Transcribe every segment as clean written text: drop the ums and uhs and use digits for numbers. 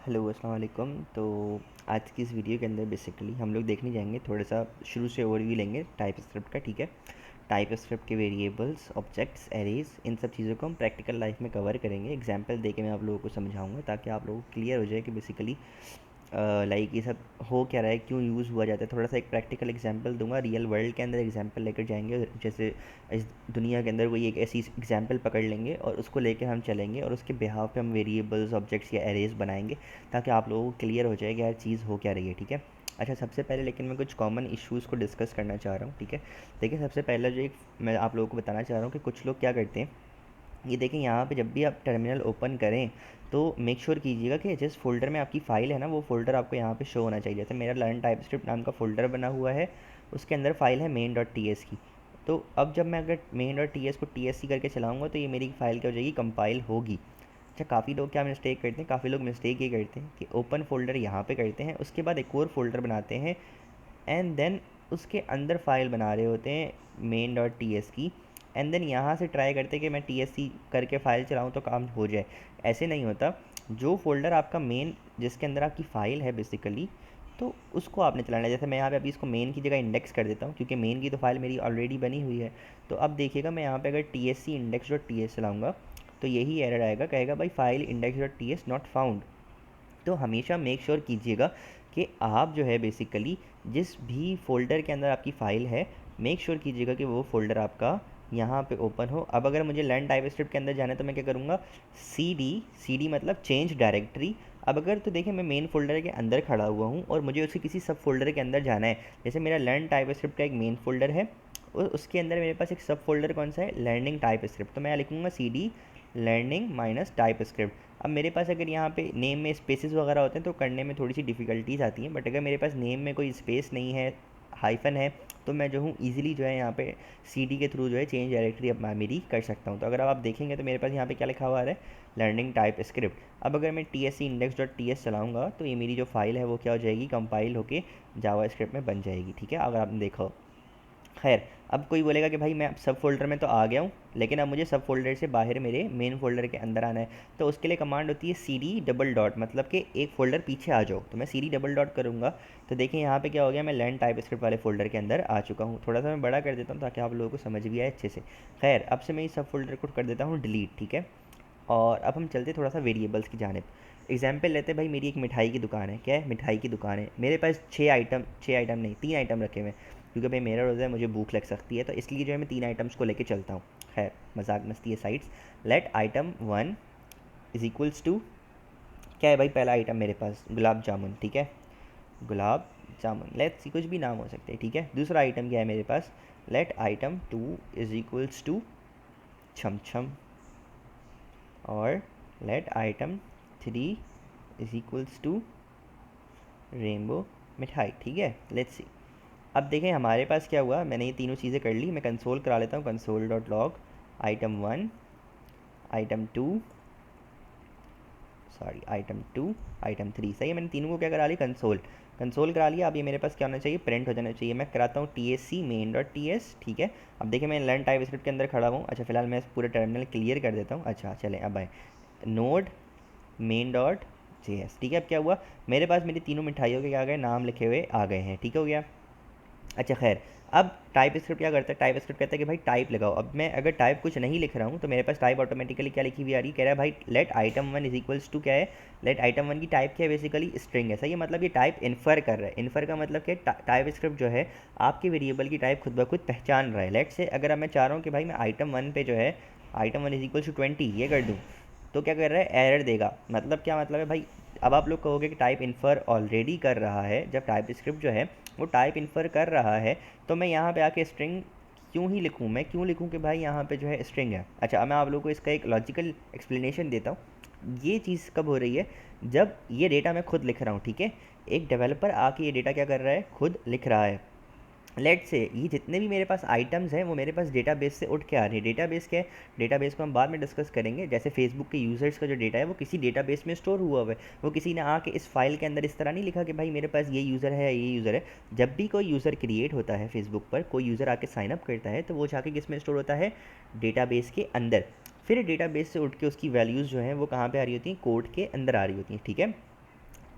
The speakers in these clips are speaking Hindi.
हेलो अस्सलाम वालेकुम। तो आज की इस वीडियो के अंदर बेसिकली हम लोग देखने जाएंगे, थोड़ा सा शुरू से ओवरव्यू लेंगे टाइप स्क्रिप्ट का। ठीक है, टाइप स्क्रिप्ट के वेरिएबल्स, ऑब्जेक्ट्स, एरेज, इन सब चीज़ों को हम प्रैक्टिकल लाइफ में कवर करेंगे। एग्जांपल दे के मैं आप लोगों को समझाऊंगा ताकि आप लोगों को क्लियर हो जाए कि बेसिकली लाइक ये सब हो क्या रहा है, क्यों यूज़ हुआ जाता है। थोड़ा सा एक प्रैक्टिकल एग्जांपल दूंगा, रियल वर्ल्ड के अंदर एग्जांपल लेकर जाएंगे। जैसे इस दुनिया के अंदर कोई एक ऐसी एग्जांपल पकड़ लेंगे और उसको लेकर हम चलेंगे और उसके बिहाफ पे हम वेरिएबल्स, ऑब्जेक्ट्स या एरेज बनाएंगे ताकि आप लोगों को क्लियर हो जाए कि यार चीज़ हो क्या रही है। ठीक है, अच्छा सबसे पहले लेकिन मैं कुछ कॉमन इश्यूज़ को डिस्कस करना चाह रहा हूँ। ठीक है, देखिए सबसे पहला जो एक मैं आप लोगों को बताना चाह रहा हूँ कि कुछ लोग क्या करते हैं, ये देखें यहाँ पे जब भी आप टर्मिनल ओपन करें तो मेक श्योर कीजिएगा कि जिस फ़ोल्डर में आपकी फ़ाइल है ना, वो फ़ोल्डर आपको यहाँ पे शो होना चाहिए। जैसे मेरा लर्न टाइप स्क्रिप्ट नाम का फ़ोल्डर बना हुआ है, उसके अंदर फ़ाइल है मेन डॉट टी एस की। तो अब जब मैं अगर मेन डॉट टी एस को टी एस सी करके चलाऊँगा तो ये मेरी फ़ाइल क्या हो जाएगी, कंपाइल होगी। अच्छा, काफ़ी लोग क्या मिस्टेक करते हैं, काफ़ी लोग मिस्टेक ये करते हैं कि ओपन फ़ोल्डर यहाँ पे करते हैं, उसके बाद एक और फ़ोल्डर बनाते हैं एंड देन उसके अंदर फ़ाइल बना रहे होते हैं मेन डॉट टी एस की। एंड देन यहाँ से ट्राई करते हैं कि मैं टी एस सी करके फ़ाइल चलाऊँ तो काम हो जाए। ऐसे नहीं होता। जो फ़ोल्डर आपका मेन, जिसके अंदर आपकी फ़ाइल है बेसिकली, तो उसको आपने चलाना है। जैसे मैं यहाँ पे अभी इसको मेन की जगह इंडेक्स कर देता हूँ क्योंकि मेन की तो फ़ाइल मेरी ऑलरेडी बनी हुई है। तो अब देखिएगा मैं यहाँ पे अगर T S C index dot T S चलाऊँगा तो यही एरर आएगा, कहेगा भाई file index dot T S not found. तो हमेशा मेक श्योर कीजिएगा कि आप जो है बेसिकली जिस भी फ़ोल्डर के अंदर आपकी फ़ाइल है, मेक श्योर कीजिएगा कि वो फ़ोल्डर आपका यहाँ पे ओपन हो। अब अगर मुझे लर्न टाइप स्क्रिप्ट के अंदर जाना है तो मैं क्या करूँगा, सी डी मतलब चेंज डायरेक्टरी। अब अगर तो देखिए मैं मेन फ़ोल्डर के अंदर खड़ा हुआ हूँ और मुझे उसके किसी सब फ़ोल्डर के अंदर जाना है। जैसे मेरा लर्न टाइप स्क्रिप्ट का एक मेन फ़ोल्डर है और उसके अंदर मेरे पास एक सब फ़ोल्डर कौन सा है, लर्निंग टाइप स्क्रिप्ट। तो मैं लिखूँगा C D learning minus TypeScript. अब मेरे पास अगर यहाँ पे नेम में स्पेसेस वगैरह होते हैं तो करने में थोड़ी सी डिफ़िकल्टीज आती हैं, बट अगर मेरे पास नेम में कोई स्पेस नहीं है, हाइफन है, तो मैं जो हूँ ईजिली जो है यहाँ पे सी डी के थ्रू जो है चेंज डायरेक्टरी अब मैं मेरी कर सकता हूँ। तो अगर आप देखेंगे तो मेरे पास यहाँ पे क्या लिखा हुआ है, लर्निंग टाइप स्क्रिप्ट। अब अगर मैं T S C index dot T S चलाऊँगा तो ये मेरी जो फाइल है वो क्या हो जाएगी, कंपाइल होके जावा स्क्रिप्ट में बन जाएगी। ठीक है, अगर आपने देखा हो। खैर, अब कोई बोलेगा कि भाई मैं अब सब फ़ोल्डर में तो आ गया हूँ लेकिन अब मुझे सब फ़ोल्डर से बाहर मेरे मेन फ़ोल्डर के अंदर आना है। तो उसके लिए कमांड होती है सी डी डबल डॉट, मतलब कि एक फ़ोल्डर पीछे आ जाओ। तो मैं सी डी डबल डॉट करूँगा तो देखिए यहाँ पे क्या हो गया, मैं लर्न टाइप स्क्रिप्ट वाले फ़ोल्डर के अंदर आ चुका हूँ। थोड़ा सा मैं बड़ा कर देता हूँ ताकि आप लोगों को समझ भी आए अच्छे से। खैर, अब से मैं इस सब फ़ोल्डर को कर देता हूँ डिलीट। ठीक है, और अब हम चलते थोड़ा सा वेरिएबल्स की जानिब। एग्जाम्पल लेते हैं, भाई मेरी एक मिठाई की दुकान है। क्या है, मिठाई की दुकान है। मेरे पास छः आइटम नहीं, 3 आइटम रखे हुए हैं क्योंकि भाई मेरा रोज़ा है, मुझे भूख लग सकती है, तो इसलिए जो है मैं 3 आइटम्स को लेके चलता हूँ। खैर, मजाक मस्ती है sides. Let item one is equals to, क्या है भाई पहला आइटम मेरे पास, गुलाब जामुन। ठीक है, गुलाब जामुन, लेट्स सी कुछ भी नाम हो सकते हैं। ठीक है, दूसरा आइटम क्या है मेरे पास, let item two is equals to cham cham, और let item three is equals to rainbow mithai. ठीक है, लेट्स सी। अब देखें हमारे पास क्या हुआ, मैंने ये तीनों चीज़ें कर ली। मैं कंसोल करा लेता हूँ, console dot log item one, item two, sorry item two, item three. सही है, मैंने तीनों को क्या करा लिया, कंसोल करा लिया। अब ये मेरे पास क्या होना चाहिए, प्रिंट हो जाना चाहिए। मैं कराता हूँ T S C main dot T S. ठीक है, अब देखिए मैं लर्न टाइप स्क्रिप्ट के अंदर खड़ा हूँ। अच्छा, फिलहाल मैं पूरे टर्मिनल क्लियर कर देता हूँ। अच्छा चले, अब आए node main dot J S. ठीक है, अब क्या हुआ, मेरे पास मेरी तीनों मिठाइयों के क्या आ गए, नाम लिखे हुए आ गए हैं। ठीक हो गया। अच्छा खैर, अब टाइप स्क्रिप्ट क्या करता है, टाइप स्क्रिप्ट कहता है कि भाई टाइप लगाओ। अब मैं अगर टाइप कुछ नहीं लिख रहा हूँ तो मेरे पास टाइप ऑटोमेटिकली क्या लिखी हुई आ रही है, कह रहा है भाई let item one is equals to, क्या है, लेट आइटम वन की टाइप क्या है, बेसिकली स्ट्रिंग है। सही है, मतलब ये टाइप इन्फर कर रहा है। इन्फर का मतलब क्या, टाइप स्क्रिप्ट जो है आपके वेरिएबल की टाइप खुद ब खुद पहचान रहा है। लेट से अगर मैं चाह रहा हूँ कि भाई मैं आइटम वन पे जो है item one is equals to 20 ये कर दूँ, तो क्या कर रहा है, एरर देगा। मतलब क्या मतलब है भाई, अब आप लोग कहोगे कि टाइप इन्फर ऑलरेडी कर रहा है। जब टाइप स्क्रिप्ट जो है वो टाइप इन्फर कर रहा है तो मैं यहाँ पे आके स्ट्रिंग क्यों ही लिखूँ, मैं क्यों लिखूँ कि भाई यहाँ पे जो है स्ट्रिंग है। अच्छा, अब मैं आप लोगों को इसका एक लॉजिकल एक्सप्लेनेशन देता हूँ। ये चीज़ कब हो रही है, जब ये डेटा मैं खुद लिख रहा हूँ। ठीक है, एक डेवलपर आके ये डेटा क्या कर रहा है, खुद लिख रहा है। लेट से ये जितने भी मेरे पास आइटम्स हैं वो मेरे पास डेटाबेस से उठ के आ रहे हैं। डेटाबेस क्या है, डेटाबेस को हम बाद में डिस्कस करेंगे। जैसे फेसबुक के यूज़र्स का जो डेटा है वो किसी डेटाबेस में स्टोर हुआ हुआ है। वो किसी ने आके इस फाइल के अंदर इस तरह नहीं लिखा कि भाई मेरे पास ये यूज़र है, ये यूज़र है। जब भी कोई यूज़र क्रिएट होता है फेसबुक पर, कोई यूज़र आके साइनअप करता है तो वो जाके किस में स्टोर होता है, डेटाबेस के अंदर। फिर डेटाबेस से उठ के उसकी वैल्यूज़ जो हैं वो कहाँ पे आ रही होती हैं, कोड के अंदर आ रही होती हैं। ठीक है,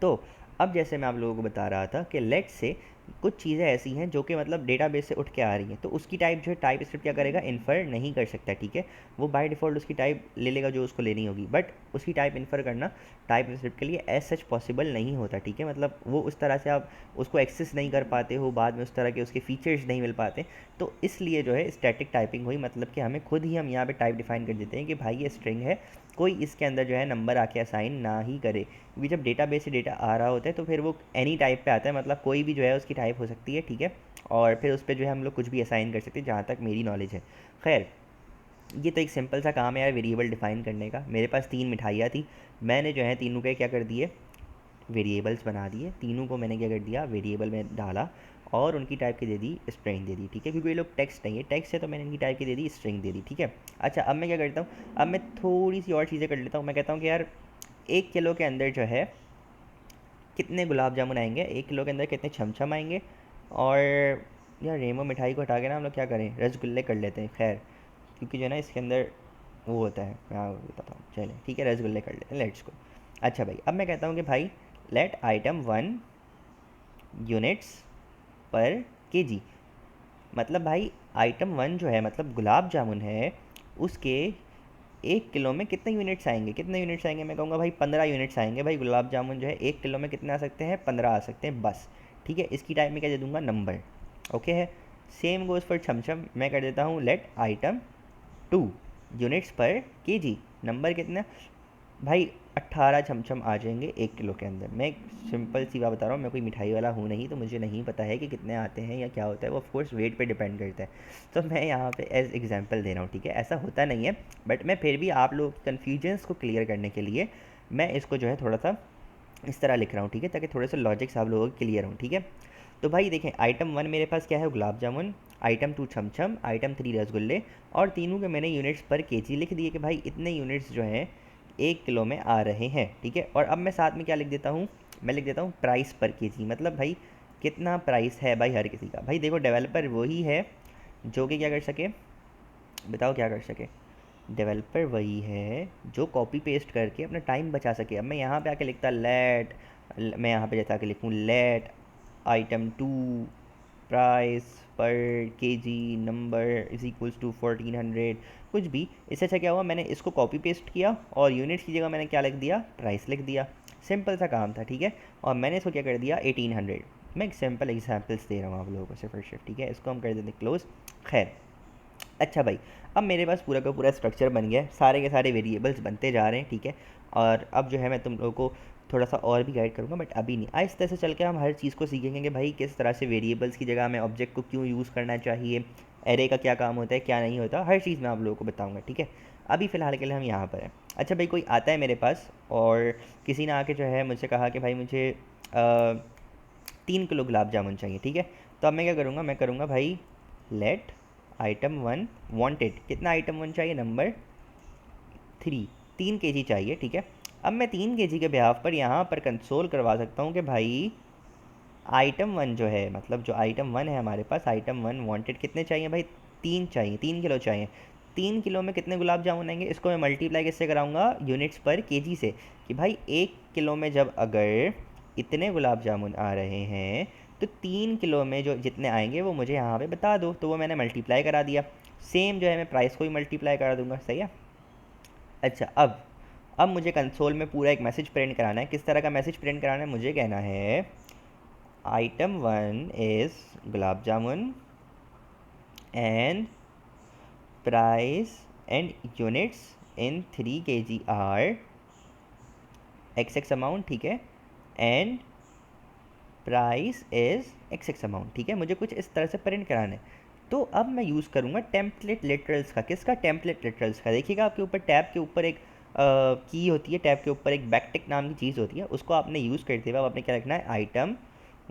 तो अब जैसे मैं आप लोगों को बता रहा था कि लेट से कुछ चीज़ें ऐसी हैं जो कि मतलब डेटाबेस से उठ के आ रही हैं, तो उसकी टाइप जो है टाइप स्क्रिप्ट क्या करेगा, इन्फर नहीं कर सकता, ठीक है। वो बाय डिफ़ॉल्ट उसकी टाइप ले लेगा जो उसको लेनी होगी, बट उसकी टाइप इन्फर करना टाइप स्क्रिप्ट के लिए एज सच पॉसिबल नहीं होता, ठीक है। मतलब वो उस तरह से आप उसको एक्सेस नहीं कर पाते हो, बाद में उस तरह के उसके फीचर्स नहीं मिल पाते। तो इसलिए जो है स्टैटिक टाइपिंग हुई, मतलब कि हमें खुद ही हम यहाँ पे टाइप डिफाइन कर देते हैं कि भाई ये स्ट्रिंग है, कोई इसके अंदर जो है नंबर आके असाइन ना ही करे, क्योंकि जब डेटाबेस से डेटा आ रहा होता है तो फिर वो एनी टाइप पे आता है, मतलब कोई भी जो है उसकी टाइप हो सकती है, ठीक है। और फिर उस पर जो है हम लोग कुछ भी असाइन कर सकते हैं, जहाँ तक मेरी नॉलेज है। खैर, ये तो एक सिंपल सा काम है यार वेरिएबल डिफाइन करने का। मेरे पास 3 मिठाइयाँ थी, मैंने जो है तीनों के क्या कर दिए, वेरिएबल्स बना दिए। तीनों को मैंने क्या कर दिया, वेरिएबल में डाला और उनकी टाइप की दे दी स्ट्रिंग दे दी, ठीक है। क्योंकि ये लोग टेक्स्ट नहीं है, टेक्स्ट है तो मैंने इनकी टाइप की दे दी स्ट्रिंग दे दी, ठीक है। अच्छा, अब मैं क्या करता हूँ, अब मैं थोड़ी सी और चीज़ें कर लेता हूँ। मैं कहता हूँ कि यार 1 किलो के अंदर जो है कितने गुलाब जामुन आएंगे, 1 किलो के अंदर कितने छमछम आएंगे। और यार रेमो मिठाई को हटा के ना हम लोग क्या करें, रसगुल्ले कर लेते हैं। खैर, क्योंकि जो है ना इसके अंदर वो होता है, मैं बताता हूँ, चलें ठीक है, रसगुल्ले कर लेते हैं, लेट्स को। अच्छा भाई, अब मैं कहता हूँ कि भाई let item 1 units per KG. मतलब भाई आइटम 1 जो है, मतलब गुलाब जामुन है, उसके 1 किलो में कितने यूनिट्स आएंगे, कितने यूनिट्स आएंगे। मैं कहूँगा भाई 15 यूनिट्स आएंगे। भाई गुलाब जामुन जो है 1 किलो में कितने आ सकते हैं, 15 आ सकते हैं बस, ठीक है। इसकी टाइप में क्या दे दूंगा, नंबर, ओके है। सेम गोज़ फॉर छमछम, मैं कर देता हूँ late item 2 units per kg. Number कितना, भाई 18 छमछम आ जाएंगे 1 किलो के अंदर। मैं एक सिंपल सी बात बता रहा हूँ, मैं कोई मिठाई वाला हूँ नहीं, तो मुझे नहीं पता है कि कितने आते हैं या क्या होता है, वो ऑफ कोर्स वेट पे डिपेंड करता है। तो मैं यहाँ पे एज एग्जांपल दे रहा हूँ, ठीक है। ऐसा होता नहीं है, बट मैं फिर भी आप लोग कन्फ्यूजन्स को क्लियर करने के लिए मैं इसको जो है थोड़ा सा इस तरह लिख रहा हूँ, ठीक है, ताकि थोड़े से लॉजिक्स आप लोगों के क्लियर हों, ठीक है। तो भाई देखें, आइटम 1 मेरे पास क्या है, गुलाब जामुन। आइटम 2 छमछम, आइटम 3 रसगुल्ले। और तीनों के मैंने यूनिट्स पर केजी लिख दिए कि भाई इतने यूनिट्स जो हैं 1 किलो में आ रहे हैं, ठीक है। और अब मैं साथ में क्या लिख देता हूँ, मैं लिख देता हूँ प्राइस पर केजी, मतलब भाई कितना प्राइस है भाई हर किसी का। भाई देखो, डेवलपर वही है जो कि क्या कर सके, बताओ क्या कर सके। डेवलपर वही है जो कॉपी पेस्ट करके अपना टाइम बचा सके। अब मैं यहाँ पे आके लिखता लेट, मैं यहाँ पे जैसे आके लिखूँ let item 2 price per kg number is equals to 1400, कुछ भी। इससे अच्छा क्या हुआ, मैंने इसको कॉपी पेस्ट किया और यूनिट्स की जगह मैंने क्या लिख दिया, प्राइस लिख दिया। सिंपल सा काम था, ठीक है। और मैंने इसको क्या कर दिया 1800। मैं एक सिंपल एग्जाम्पल्स दे रहा हूँ आप लोगों को सिर्फ और सिर्फ, ठीक है। इसको हम कर देते हैं क्लोज। खैर, अच्छा भाई, अब मेरे पास पूरा का पूरा स्ट्रक्चर बन गया है, सारे के सारे वेरिएबल्स बनते जा रहे हैं, ठीक है। और अब जो है मैं तुम लोगों को थोड़ा सा और भी गाइड करूँगा, बट अभी नहीं। आहिस्ते से चल के हम हर चीज़ को सीखेंगे कि भाई किस तरह से वेरिएबल्स की जगह हमें ऑब्जेक्ट को क्यों यूज़ करना चाहिए, एरे का क्या काम होता है क्या नहीं होता, हर चीज़ मैं आप लोगों को बताऊँगा, ठीक है। अभी फ़िलहाल के लिए हम यहाँ पर हैं। अच्छा भाई, कोई आता है मेरे पास और किसी ने आके जो है मुझसे कहा कि भाई मुझे 3 किलो गुलाब जामुन चाहिए, ठीक है। तो अब मैं क्या करूँगा, मैं करूँगा भाई लेट आइटम 1 वांटेड, कितना आइटम 1 चाहिए, नंबर 3, 3 केजी चाहिए, ठीक है। अब मैं 3 केजी के ब्याह पर यहाँ पर कंसोल करवा सकता हूँ कि भाई आइटम 1 जो है, मतलब जो आइटम 1 है हमारे पास, आइटम 1 वांटेड कितने चाहिए भाई, 3 चाहिए, 3 किलो चाहिए। 3 किलो में कितने गुलाब जामुन आएंगे, इसको मैं मल्टीप्लाई किससे कराऊंगा, यूनिट्स पर केजी से, कि भाई 1 किलो में जब अगर इतने गुलाब जामुन आ रहे हैं तो 3 किलो में जो जितने आएंगे वो मुझे यहाँ पे बता दो। तो वो मैंने मल्टीप्लाई करा दिया। सेम जो है मैं प्राइस को भी मल्टीप्लाई करा दूंगा, सही है। अच्छा, अब मुझे कंसोल में पूरा एक मैसेज प्रिंट कराना है। किस तरह का मैसेज प्रिंट कराना है, मुझे कहना है item 1 is gulab jamun and price and units in 3 kg are X X amount, ठीक है, and price is X X amount, ठीक है। मुझे कुछ इस तरह से प्रिंट कराना है। तो अब मैं यूज़ करूँगा टेम्पलेट लिटरल्स का। किसका, टेम्पलेट लिटरल्स का। देखिएगा आपके ऊपर टैब के ऊपर एक की होती है, टैब के ऊपर एक बैकटिक नाम की चीज़ होती है, उसको आपने यूज़ करते हुए अब आपने क्या रखना है, आइटम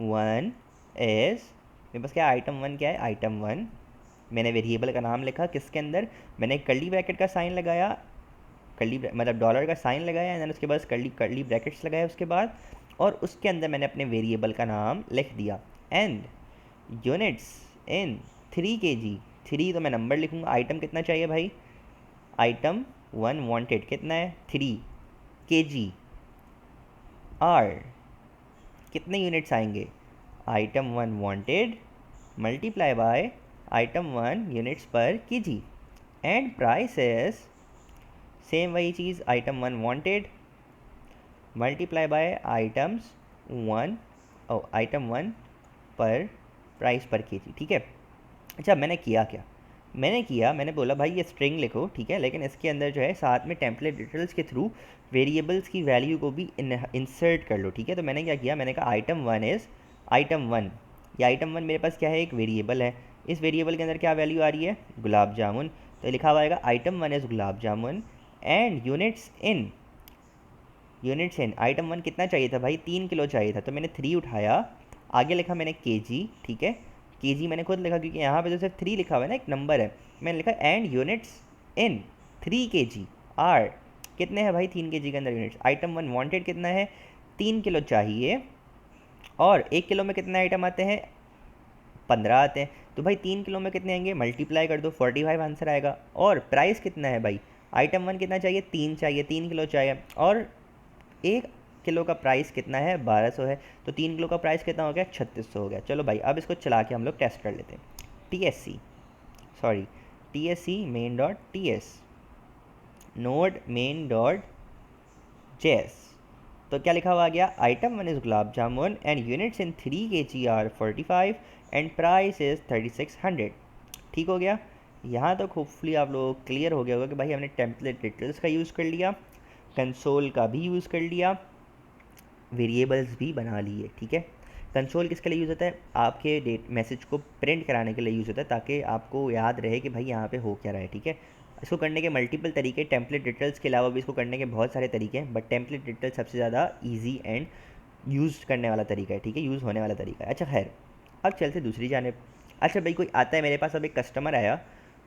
1 इज़, मेरे पास क्या है, आइटम 1 क्या है, आइटम 1, मैंने वेरिएबल का नाम लिखा, किसके अंदर, मैंने कर्ली ब्रैकेट का साइन लगाया, मतलब डॉलर का साइन लगाया, एंड उसके बाद कर्ली कर्ली ब्रैकेट्स लगाया उसके बाद, और उसके अंदर मैंने अपने वेरिएबल का नाम लिख दिया। एंड यूनिट्स इन 3 kg, 3 तो मैं नंबर लिखूँगा, आइटम कितना चाहिए भाई, आइटम 1 वांटेड कितना है 3 kg आर कितने यूनिट्स आएंगे, item 1 wanted multiply by item 1 units per kg and price is same वही चीज़, item 1 wanted multiply by item 1 per price per kg, ठीक है। अच्छा मैंने किया क्या, मैंने बोला भाई ये स्ट्रिंग लिखो, ठीक है, लेकिन इसके अंदर जो है साथ में टेम्पलेट डिटेल्स के थ्रू वेरिएबल्स की वैल्यू को भी इंसर्ट कर लो, ठीक है। तो मैंने क्या किया, मैंने कहा आइटम 1 इज़ आइटम 1, ये आइटम 1 मेरे पास क्या है, एक वेरिएबल है। इस वेरिएबल के अंदर क्या वैल्यू आ रही है, गुलाब जामुन। तो लिखा हुआ आएगा item 1 is gulab jamun and units in item 1 कितना चाहिए था भाई, 3 किलो चाहिए था, तो मैंने 3 उठाया। आगे लिखा मैंने केजी, ठीक है, केजी मैंने खुद लिखा क्योंकि यहाँ पे तो सिर्फ 3 लिखा हुआ है ना, एक नंबर है। मैंने लिखा and units in 3 kg are, कितने हैं भाई 3 केजी के अंदर यूनिट्स। आइटम 1 वांटेड कितना है, 3 किलो चाहिए, और 1 किलो में कितने आइटम आते हैं, 15 आते हैं। तो भाई 3 किलो में कितने आएंगे, मल्टीप्लाई कर दो, 45 आंसर आएगा। और प्राइस कितना है भाई, आइटम 1 कितना चाहिए, 3 चाहिए, 3 किलो चाहिए, और 1 किलो का प्राइस कितना है, 1200 है। तो 3 किलो का प्राइस कितना हो गया, 3600 हो गया। चलो भाई अब इसको चला के हम लोग टेस्ट कर लेते हैं। TSC main dot TS node main dot JS। तो क्या लिखा हुआ आ गया, item 1 is gulab jamun and units in 3 kg are 45 and price is 3600। ठीक हो गया। यहाँ तक होपफुली आप लोग क्लियर हो गया होगा कि भाई हमने टेम्पलेट डिटेल्स का यूज़ कर लिया, कंसोल का भी यूज़ कर लिया, वेरिएबल्स भी बना लिए, ठीक है। कंसोल किसके लिए यूज़ होता है, आपके डेट मैसेज को प्रिंट कराने के लिए यूज़ होता है, ताकि आपको याद रहे कि भाई यहाँ पे हो क्या रहा है, ठीक है। इसको करने के मल्टीपल तरीके, टेम्पलेट डिटेल्स के अलावा भी इसको करने के बहुत सारे तरीके हैं, बट टेम्पलेट डिटेल्स सबसे ज़्यादा ईजी एंड यूज़ करने वाला तरीका है, ठीक है, यूज़ होने वाला तरीका है। अच्छा खैर, अब चलते दूसरी जानिब। अच्छा भाई कोई आता है मेरे पास, अब एक कस्टमर आया,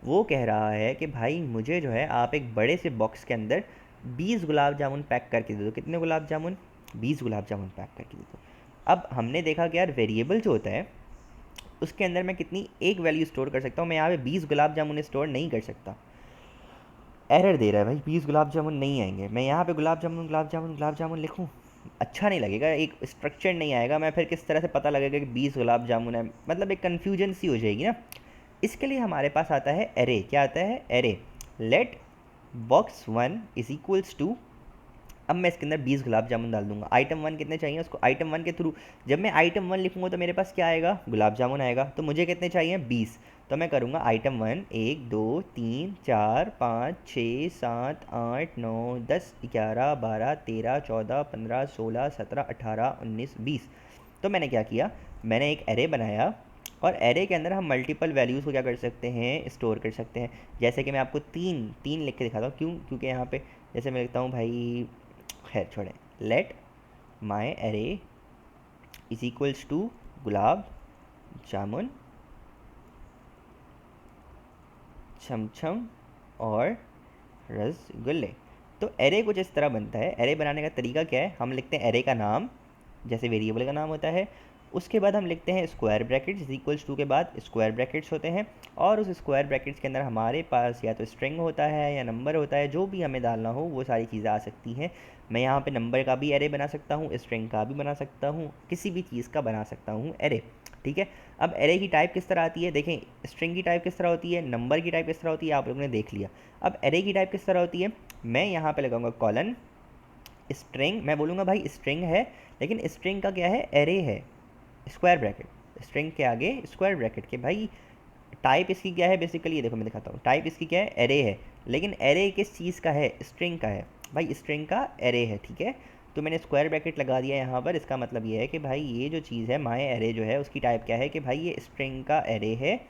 वो कह रहा है कि भाई मुझे जो है आप एक बड़े से बॉक्स के अंदर 20 गुलाब जामुन पैक करके दे दो। कितने गुलाब जामुन, 20 गुलाब जामुन पैक करके दे दो। अब हमने देखा कि यार वेरिएबल जो होता है उसके अंदर मैं कितनी एक वैल्यू स्टोर कर सकता हूँ, मैं यहाँ पे 20 गुलाब जामुन स्टोर नहीं कर सकता। एरर दे रहा है भाई, 20 गुलाब जामुन नहीं आएंगे। मैं यहाँ पे गुलाब जामुन गुलाब जामुन गुलाब जामुन लिखूँ, अच्छा नहीं लगेगा, एक स्ट्रक्चर नहीं आएगा। मैं फिर किस तरह से पता लगेगा कि 20 गुलाब जामुन है, मतलब एक कन्फ्यूजन सी हो जाएगी ना। इसके लिए हमारे पास आता है एरे। क्या आता है, array. Let box 1 is equals to, अब मैं इसके अंदर 20 गुलाब जामुन डाल दूंगा। आइटम 1 कितने चाहिए उसको, आइटम 1 के थ्रू जब मैं आइटम 1 लिखूंगा तो मेरे पास क्या आएगा, गुलाब जामुन आएगा। तो मुझे कितने चाहिए, 20। तो मैं करूँगा आइटम 1 1 2 3 4 5 6 7 8 9 10 11 12 13 14 15 16 17 18 19 20। तो मैंने क्या किया, मैंने एक एरे बनाया, और एरे के अंदर हम मल्टीपल वैल्यूज़ को क्या कर सकते हैं, स्टोर कर सकते हैं। जैसे कि मैं आपको तीन तीन लिख के दिखाता हूँ, क्यों, क्योंकि यहाँ पे जैसे मैं लिखता हूँ भाई, खैर छोड़ें, let my array is equals to gulab jamun chamcham और रसगुल्ले। तो एरे कुछ इस तरह बनता है। एरे बनाने का तरीका क्या है, हम लिखते हैं एरे का नाम, जैसे वेरिएबल का नाम होता है, उसके बाद हम लिखते हैं square brackets, is equals to के बाद स्क्वायर ब्रैकेट्स होते हैं, और उस स्क्वायर ब्रैकेट्स के अंदर हमारे पास या तो स्ट्रिंग होता है या नंबर होता है, जो भी हमें डालना हो वो सारी चीज़ें आ सकती हैं। मैं यहाँ पे नंबर का भी एरे बना सकता हूँ, स्ट्रिंग का भी बना सकता हूँ, किसी भी चीज़ का बना सकता हूँ एरे, ठीक है। अब एरे की टाइप किस तरह आती है, देखें, स्ट्रिंग की टाइप किस तरह होती है, नंबर की टाइप किस तरह होती है, आप लोगों ने देख लिया। अब एरे की टाइप किस तरह होती है, मैं यहाँ पे लगाऊंगा कॉलन स्ट्रिंग, मैं बोलूँगा भाई स्ट्रिंग है, लेकिन स्ट्रिंग का क्या है, एरे है, स्क्वायर ब्रैकेट, स्ट्रिंग के आगे स्क्वायर ब्रैकेट के। भाई टाइप इसकी क्या है, बेसिकली ये देखो मैं दिखाता हूँ, टाइप इसकी क्या है, एरे है, लेकिन एरे किस चीज़ का है, स्ट्रिंग का है। भाई स्ट्रिंग का एरे है, ठीक है। तो मैंने स्क्वायर ब्रैकेट लगा दिया यहाँ पर, इसका मतलब ये है कि भाई ये जो चीज़ है माई एरे जो है, उसकी टाइप क्या है कि भाई ये स्ट्रिंग का एरे है,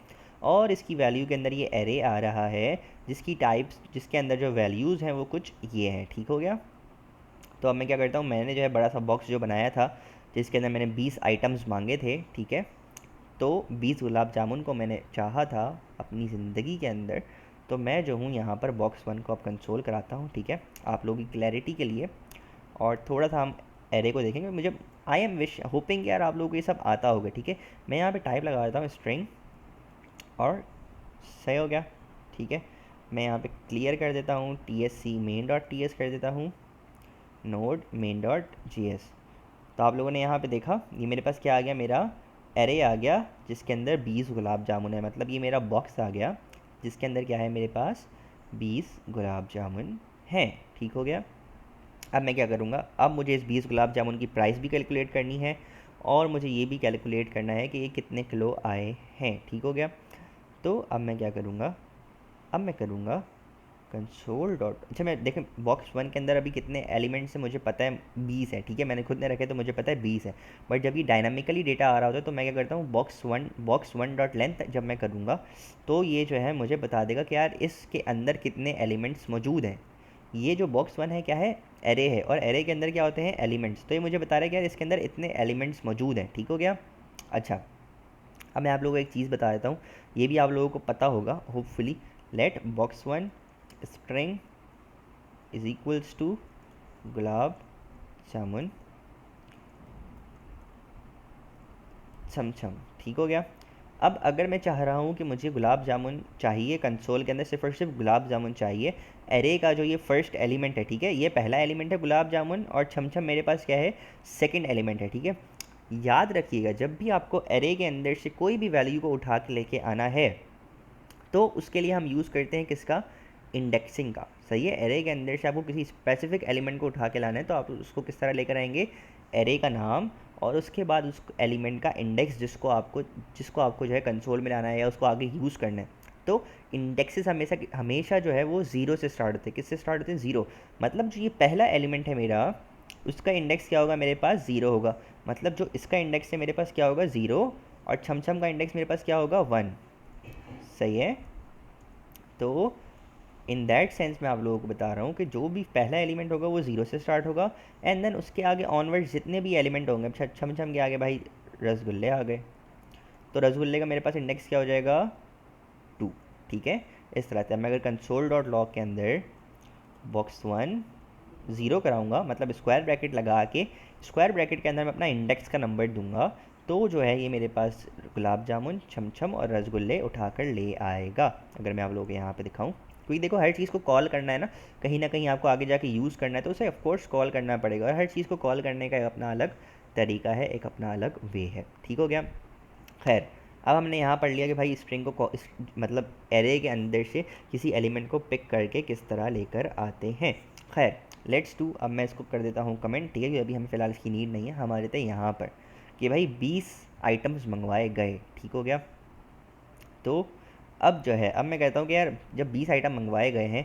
और इसकी वैल्यू के अंदर ये एरे आ रहा है, जिसकी टाइप्स, जिसके अंदर जो वैल्यूज़ हैं वो कुछ ये हैं, ठीक हो गया। तो अब मैं क्या करता हूँ, मैंने जो है बड़ा सा बॉक्स जो बनाया था, जिसके अंदर मैंने 20 आइटम्स मांगे थे, ठीक है, तो 20 गुलाब जामुन को मैंने चाहा था अपनी ज़िंदगी के अंदर। तो मैं जो हूँ यहाँ पर बॉक्स 1 को अब कंसोल कराता हूँ, ठीक है, आप लोगों की क्लैरिटी के लिए। और थोड़ा सा हम एरे को देखेंगे, मुझे आई एम विश होपिंग यार आप लोगों को ये सब आता होगा, ठीक है। मैं यहाँ पे टाइप लगा देता हूँ स्ट्रिंग, और सही हो गया, ठीक है। मैं यहाँ पे क्लियर कर देता हूँ, TSC main.ts कर देता हूँ, नोड main.js। तो आप लोगों ने यहाँ पे देखा ये मेरे पास क्या आ गया, मेरा एरे आ गया जिसके अंदर 20 गुलाब जामुन है। मतलब ये मेरा बॉक्स आ गया जिसके अंदर क्या है, मेरे पास 20 गुलाब जामुन हैं। ठीक हो गया। अब मैं क्या करूँगा, अब मुझे इस 20 गुलाब जामुन की प्राइस भी कैलकुलेट करनी है और मुझे ये भी कैलकुलेट करना है कि ये कितने किलो आए हैं। ठीक हो गया। तो अब मैं क्या करूँगा, अब मैं करूँगा कंसोल डॉट, अच्छा मैं देखें बॉक्स वन के अंदर अभी कितने एलिमेंट्स हैं मुझे पता है 20 है। ठीक है, मैंने खुद ने रखे तो मुझे पता है 20 है। बट जब ये डायनामिकली डेटा आ रहा होता है तो मैं क्या करता हूँ, बॉक्स वन डॉट लेंथ जब मैं करूँगा तो ये जो है मुझे बता देगा कि यार इसके अंदर कितने एलिमेंट्स मौजूद हैं। ये जो बॉक्स वन है क्या है, एरे है, और एरे के अंदर क्या होते हैं, एलिमेंट्स। तो ये मुझे बता रहा है कि यार इसके अंदर इतने एलिमेंट्स मौजूद हैं। ठीक हो गया। अच्छा, अब मैं आप लोगों को एक चीज़ बता देता हूँ, ये भी आप लोगों को पता होगा hopefully. Let box one string is equals to gulab jamun chamcham. ठीक हो गया। अब अगर मैं चाह रहा हूँ कि मुझे गुलाब जामुन चाहिए कंसोल के अंदर, सिर्फ और सिर्फ गुलाब जामुन चाहिए, एरे का जो ये फर्स्ट एलिमेंट है, ठीक है, ये पहला एलिमेंट है गुलाब जामुन और छमछम मेरे पास क्या है, सेकंड एलिमेंट है। ठीक है, याद रखिएगा जब भी आपको एरे के अंदर से कोई भी वैल्यू को उठा के लेके आना है तो उसके लिए हम यूज़ करते हैं किसका, इंडेक्सिंग का। सही है, एरे के अंदर से आपको किसी स्पेसिफिक एलिमेंट को उठा के लाना है तो आप उसको किस तरह लेकर आएंगे, एरे का नाम और उसके बाद उस एलिमेंट का इंडेक्स जिसको आपको जो है कंसोल में लाना है या उसको आगे यूज़ करना है। तो इंडेक्सेस हमेशा हमेशा जो है वो ज़ीरो से स्टार्ट होते हैं। किससे स्टार्ट होते हैं, ज़ीरो। मतलब जो ये पहला एलिमेंट है मेरा, उसका इंडेक्स क्या होगा, मेरे पास ज़ीरो होगा। मतलब जो इसका इंडेक्स है मेरे पास क्या होगा, ज़ीरो, और छमछम का इंडेक्स मेरे पास क्या होगा, वन। सही है। तो इन दैट सेंस मैं आप लोगों को बता रहा हूँ कि जो भी पहला एलिमेंट होगा वो ज़ीरो से स्टार्ट होगा एंड देन उसके आगे ऑनवर्ड्स जितने भी एलिमेंट होंगे, छम के आगे भाई रसगुल्ले आ गए तो रसगुल्ले का मेरे पास इंडेक्स क्या हो जाएगा, टू। ठीक है, इस तरह से मैं अगर कंसोल डॉट लॉग के अंदर बॉक्स वन ज़ीरो कराऊंगा, मतलब स्क्वायर ब्रैकेट लगा के स्क्वायर ब्रैकेट के अंदर मैं अपना इंडेक्स का नंबर दूंगा, तो जो है ये मेरे पास गुलाब जामुन छमछम और रसगुल्ले उठाकर ले आएगा। अगर मैं आप लोगों को यहाँ पे दिखाऊं, क्योंकि देखो हर चीज़ को कॉल करना है ना कहीं आपको आगे जाके यूज़ करना है तो उसे ऑफकोर्स कॉल करना पड़ेगा, और हर चीज़ को कॉल करने का एक अपना अलग तरीका है, एक अपना अलग वे है। ठीक हो गया। खैर, अब हमने यहाँ पढ़ लिया कि भाई स्ट्रिंग को मतलब एरे के अंदर से किसी एलिमेंट को पिक करके किस तरह लेकर आते हैं। खैर, लेट्स डू, अब मैं इसको कर देता हूँ कमेंट। ठीक है, क्योंकि अभी हमें फ़िलहाल इसकी नीड नहीं है, हमारे थे यहाँ पर कि भाई 20 आइटम्स मंगवाए गए। ठीक हो गया। तो अब जो है, अब मैं कहता हूँ कि यार जब 20 आइटम मंगवाए गए हैं,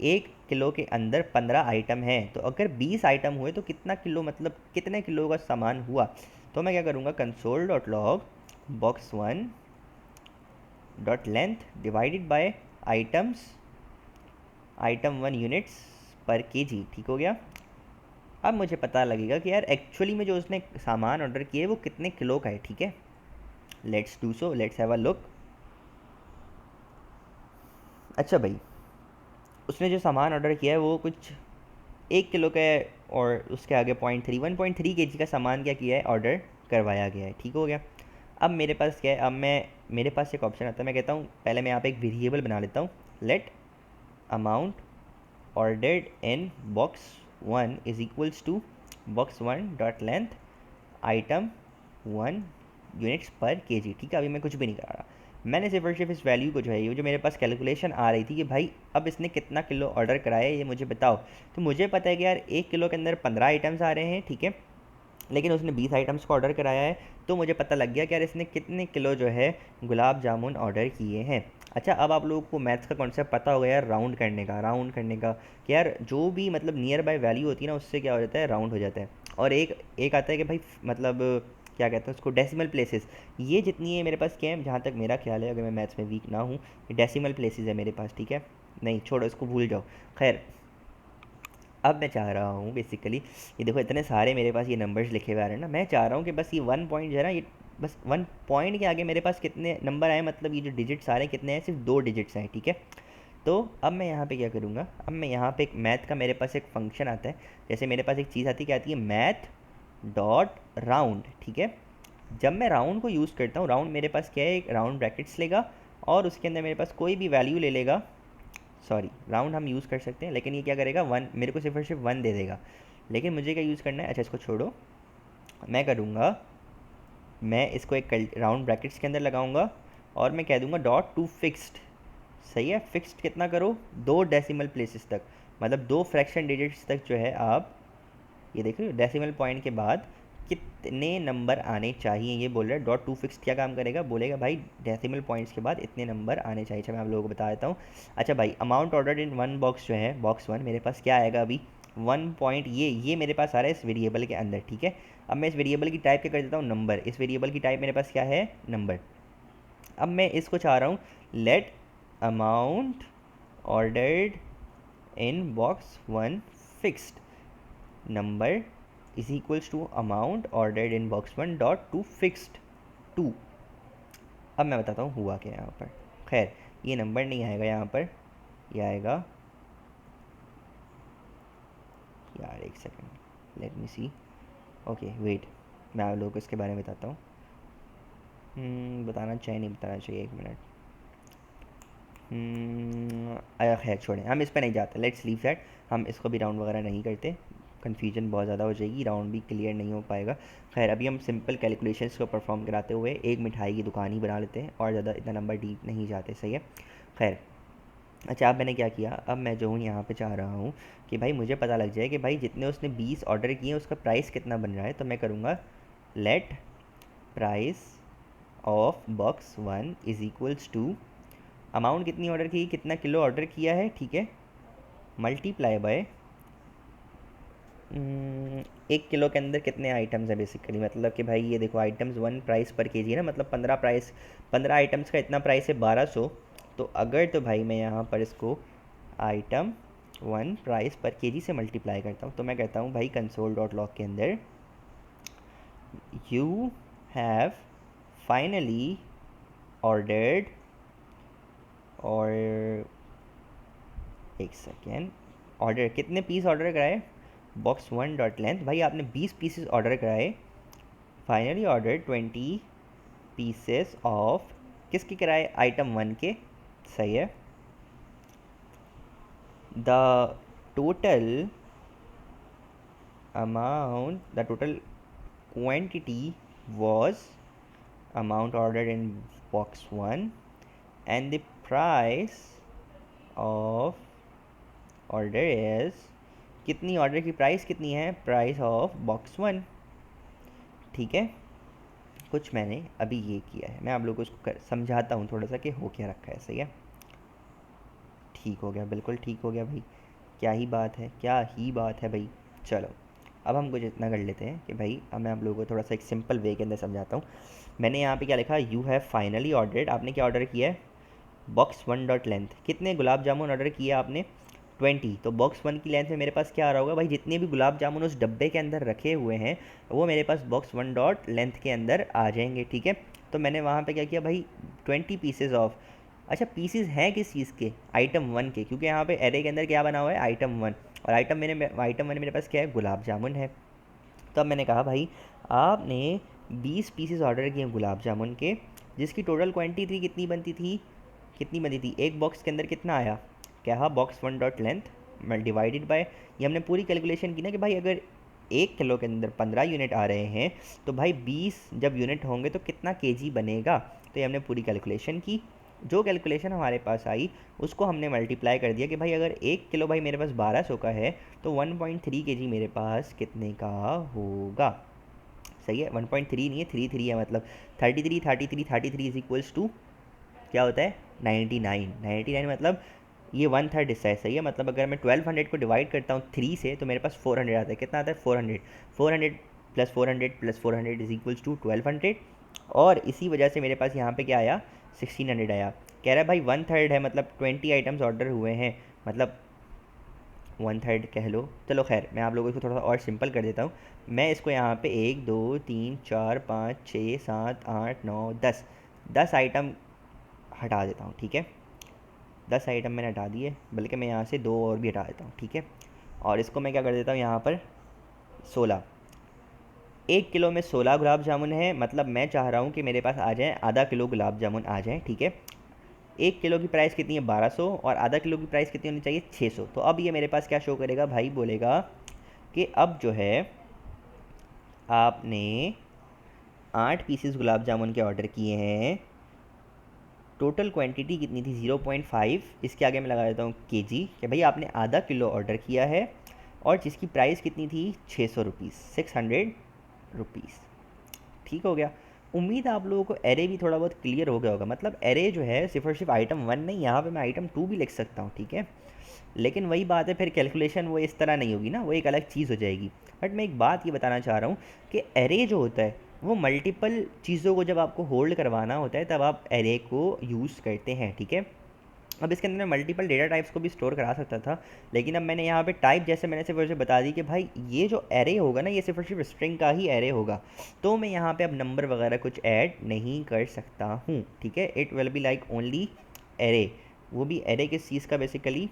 1 किलो के अंदर 15 आइटम हैं, तो अगर 20 आइटम हुए तो कितना किलो, मतलब कितने किलो का सामान हुआ। तो मैं क्या करूँगा, console dot log box one dot length divided by items, item one units per kg. ठीक हो गया। अब मुझे पता लगेगा कि यार एक्चुअली में जो उसने सामान ऑर्डर किए वो कितने किलो का है। ठीक है, let's do so, let's have a look. अच्छा भाई, उसने जो सामान ऑर्डर किया है वो कुछ 1 किलो का है और उसके आगे 1.3 का सामान क्या किया है, ऑर्डर करवाया गया है। ठीक हो गया। अब मेरे पास क्या है, अब मेरे पास एक ऑप्शन आता है, मैं कहता हूँ पहले मैं यहाँ पे एक वेरिएबल बना लेता हूँ, let amount ordered in box one is equals to box one dot length item one units per kg. ठीक है, अभी मैं कुछ भी नहीं कर रहा, मैंने सिर्फ और सिर्फ इस वैल्यू को जो है, ये जो मेरे पास कैलकुलेशन आ रही थी कि भाई अब इसने कितना किलो ऑर्डर कराया है ये मुझे बताओ। तो मुझे पता है कि यार 1 किलो के अंदर 15 आइटम्स आ रहे हैं। ठीक है, लेकिन उसने 20 आइटम्स को ऑर्डर कराया है, तो मुझे पता लग गया कि यार इसने कितने किलो जो है गुलाब जामुन ऑर्डर किए हैं। अच्छा, अब आप लोगों को मैथ्स का कॉन्सेप्ट पता होगा यार, राउंड करने का कि यार जो भी मतलब नियर बाय वैल्यू होती है ना उससे क्या हो जाता है, राउंड हो जाता है। और एक एक आता है कि भाई मतलब क्या कहते हैं उसको, डेसिमल प्लेसेस। ये जितनी है मेरे पास क्या है, जहाँ तक मेरा ख्याल है, अगर मैं मैथ्स में वीक ना हूँ, डेसिमल प्लेसेस है मेरे पास। ठीक है, नहीं छोड़ो इसको, भूल जाओ। खैर, अब मैं चाह रहा हूँ बेसिकली, ये देखो इतने सारे मेरे पास ये नंबर्स लिखे हुए आ रहे हैं ना, मैं चाह रहा हूँ कि बस ये वन पॉइंट जो है ना, ये बस वन पॉइंट के आगे मेरे पास कितने नंबर आए, मतलब ये जो डिजिट्स आ रहे हैं कितने हैं, सिर्फ 2 डिजिट्स हैं। ठीक है, तो अब मैं यहाँ पे क्या करूँगा, अब मैं यहाँ पे एक मैथ का मेरे पास एक फंक्शन आता है, जैसे मेरे पास एक चीज़ आती है, क्या आती है, मैथ डॉट राउंड। ठीक है, जब मैं राउंड को यूज़ करता हूँ, राउंड मेरे पास क्या है, एक राउंड ब्रैकेट्स लेगा और उसके अंदर मेरे पास कोई भी वैल्यू ले लेगा। सॉरी, राउंड हम यूज़ कर सकते हैं लेकिन ये क्या करेगा, वन, मेरे को सिर्फ और सिर्फ वन दे देगा। लेकिन मुझे क्या यूज़ करना है, अच्छा इसको छोड़ो, मैं करूँगा, मैं इसको एक राउंड ब्रैकेट्स के अंदर लगाऊंगा और मैं कह दूंगा डॉट टू फिक्स्ड। सही है, फिक्स्ड कितना करो, 2 डेसिमल प्लेसेस तक, मतलब 2 फ्रैक्शन डिजिट्स तक जो है आप ये देख रहे हो, डेसिमल पॉइंट के बाद कितने नंबर आने चाहिए ये बोल रहा है। डॉट टू फिक्स्ड क्या काम करेगा, बोलेगा भाई डेसिमल पॉइंट्स के बाद इतने नंबर आने चाहिए। अच्छा मैं आप लोगों को बता देता हूँ। अच्छा भाई, amount order in one box जो है, बॉक्स वन मेरे पास क्या आएगा अभी, 1 पॉइंट, ये मेरे पास आ रहा है इस वेरिएबल के अंदर, ठीक है। अब मैं इस वेरिएबल की टाइप क्या कर देता हूँ, नंबर। इस वेरिएबल की टाइप मेरे पास क्या है, नंबर। अब मैं इसको चाह रहा हूँ, let amount ordered in box one fixed number is equals to amount ordered in box one dot to fixed 2। अब मैं बताता हूँ हुआ क्या यहाँ पर। खैर ये नंबर नहीं आएगा यहाँ पर, ये आएगा, यार एक सेकंड, लेट मी सी। ओके वेट, मैं आप लोगों को इसके बारे में बताता हूँ। बताना चाहिए नहीं बताना चाहिए, एक मिनट। खैर छोड़ें, हम इस पर नहीं जाते, लेट्स लीव दैट। हम इसको भी राउंड वगैरह नहीं करते, कन्फ्यूजन बहुत ज़्यादा हो जाएगी, राउंड भी क्लियर नहीं हो पाएगा। खैर अभी हम सिंपल कैलकुलेशंस को परफॉर्म कराते हुए एक मिठाई की दुकान ही बना लेते हैं और ज़्यादा इतना नंबर डीप नहीं जाते, सही है। खैर अच्छा, अब मैंने क्या किया, अब मैं जो हूँ यहाँ पे चाह रहा हूँ कि भाई मुझे पता लग जाए कि भाई जितने उसने 20 ऑर्डर किए उसका प्राइस कितना बन रहा है। तो मैं करूँगा let price of box one is equals to amount कितनी ऑर्डर की, कितना किलो ऑर्डर किया है, ठीक है, मल्टीप्लाई बाय 1 किलो के अंदर कितने आइटम्स है बेसिकली। मतलब कि भाई ये देखो आइटम्स 1 प्राइस पर केजी है ना, मतलब 15 आइटम्स का इतना प्राइस है 1200। तो अगर तो भाई मैं यहाँ पर इसको आइटम 1 प्राइस पर केजी से मल्टीप्लाई करता हूँ, तो मैं कहता हूँ भाई कंसोल डॉट लॉग के अंदर यू हैव फाइनली ऑर्डर्ड, और एक सेकेंड, ऑर्डर कितने पीस ऑर्डर कराए, बॉक्स वन डॉट लेंथ, भाई आपने 20 पीसेस ऑर्डर कराए। फाइनली ऑर्डर 20 पीसेस ऑफ किसके कराए, आइटम वन के, सही है। The total amount, the total quantity was amount ordered in box 1 and the price of order is, कितनी ऑर्डर की प्राइस कितनी है, प्राइस ऑफ बॉक्स वन, ठीक है। कुछ मैंने अभी ये किया है, मैं आप लोगों को इसको समझाता हूँ थोड़ा सा कि हो क्या रखा है, सही है। ठीक हो गया, बिल्कुल ठीक हो गया भाई, क्या ही बात है, क्या ही बात है भाई। चलो अब हम कुछ इतना कर लेते हैं कि भाई अब मैं आप लोगों को थोड़ा सा एक सिंपल वे के अंदर समझाता हूँ। मैंने यहाँ पे क्या लिखा, यू हैव फाइनली ऑर्डर्ड, आपने क्या ऑर्डर किया है, बॉक्स वन डॉट लेंथ, कितने गुलाब जामुन ऑर्डर किया आपने, 20। तो बॉक्स वन की लेंथ में मेरे पास क्या आ रहा होगा भाई, जितने भी गुलाब जामुन उस डब्बे के अंदर रखे हुए हैं वो मेरे पास बॉक्स वन डॉट लेंथ के अंदर आ जाएंगे, ठीक है। तो मैंने वहाँ पे क्या किया भाई, 20 पीसेज ऑफ, अच्छा पीसेस हैं किस चीज़ के, आइटम वन के, क्योंकि यहाँ पे एरे के अंदर क्या बना हुआ है, आइटम वन, और आइटम वन मेरे पास क्या है, गुलाब जामुन है। तो अब मैंने कहा भाई आपने 20 पीसेस ऑर्डर किए गुलाब जामुन के, जिसकी टोटल क्वांटिटी कितनी बनती थी, कितनी बनी थी, एक बॉक्स के अंदर कितना आया, क्या box one dot length divided by, ये हमने पूरी कैलकुलेशन की ना कि भाई अगर 1 किलो के अंदर 15 यूनिट आ रहे हैं तो भाई 20 जब यूनिट होंगे तो कितना केजी बनेगा। तो ये हमने पूरी कैलकुलेशन की, जो कैलकुलेशन हमारे पास आई उसको हमने मल्टीप्लाई कर दिया कि भाई अगर 1 किलो भाई मेरे पास 1200 का है तो 1.3 केजी मेरे पास कितने का होगा, सही है। 1.3 नहीं है, 33 है, मतलब 33 इज इक्वल्स टू क्या होता है, 99 मतलब ये 1/3 हिस्सा है, सही है। मतलब अगर मैं 1200 को डिवाइड करता हूँ 3 से तो मेरे पास 400 आता है, कितना आता है, 400 प्लस 400 इज इक्वल्स टू 1200, और इसी वजह से मेरे पास यहाँ पे क्या आया, 1600 आया। कह रहा है भाई 1/3 है, मतलब 20 आइटम्स ऑर्डर हुए हैं, मतलब 1/3 कह लो। चलो खैर मैं आप लोगों को थोड़ा सा और सिंपल कर देता हूँ। मैं इसको यहाँ पे 1 2 3 4 5 6 7 8 9 10 आइटम हटा देता हूँ, ठीक है। 10 आइटम मैंने हटा दिए, बल्कि मैं यहाँ से 2 और भी हटा देता हूँ, ठीक है। और इसको मैं क्या कर देता हूँ यहाँ पर 16, 1 किलो में 16 गुलाब जामुन है, मतलब मैं चाह रहा हूँ कि मेरे पास आ जाए आधा किलो गुलाब जामुन आ जाए, ठीक है। 1 किलो की प्राइस कितनी है, 1200, और आधा किलो की प्राइस कितनी होनी चाहिए, 600। तो अब ये मेरे पास क्या शो करेगा भाई, बोलेगा कि अब जो है आपने 8 पीसेस गुलाब जामुन के ऑर्डर किए हैं, टोटल क्वांटिटी कितनी थी 0.5, इसके आगे मैं लगा देता हूँ केजी, कि भाई आपने आधा किलो ऑर्डर किया है और जिसकी प्राइस कितनी थी 600 रुपीज़, 600 रुपीज़। ठीक हो गया। उम्मीद है आप लोगों को एरे भी थोड़ा बहुत क्लियर हो गया होगा। मतलब एरे जो है सिर्फ और सिर्फ आइटम 1 नहीं, यहाँ पे मैं आइटम 2 भी लिख सकता हूँ, ठीक है। लेकिन वही बात है, फिर कैलकुलेशन वो इस तरह नहीं होगी ना, वो एक अलग चीज़ हो जाएगी। बट मैं एक बात ये बताना चाह रहा हूँ कि एरे जो होता है वो मल्टीपल चीज़ों को जब आपको होल्ड करवाना होता है तब आप एरे को यूज़ करते हैं, ठीक है। अब इसके अंदर मैं मल्टीपल डेटा टाइप्स को भी स्टोर करा सकता था, लेकिन अब मैंने यहाँ पे टाइप जैसे मैंने सिर्फ उसे बता दी कि भाई ये जो एरे होगा ना ये सिर्फ और सिर्फ स्ट्रिंग का ही एरे होगा, तो मैं यहाँ पे अब नंबर वगैरह कुछ ऐड नहीं कर सकता हूँ, ठीक है। It will be like only array. वो भी एरे किस चीज़ का, बेसिकली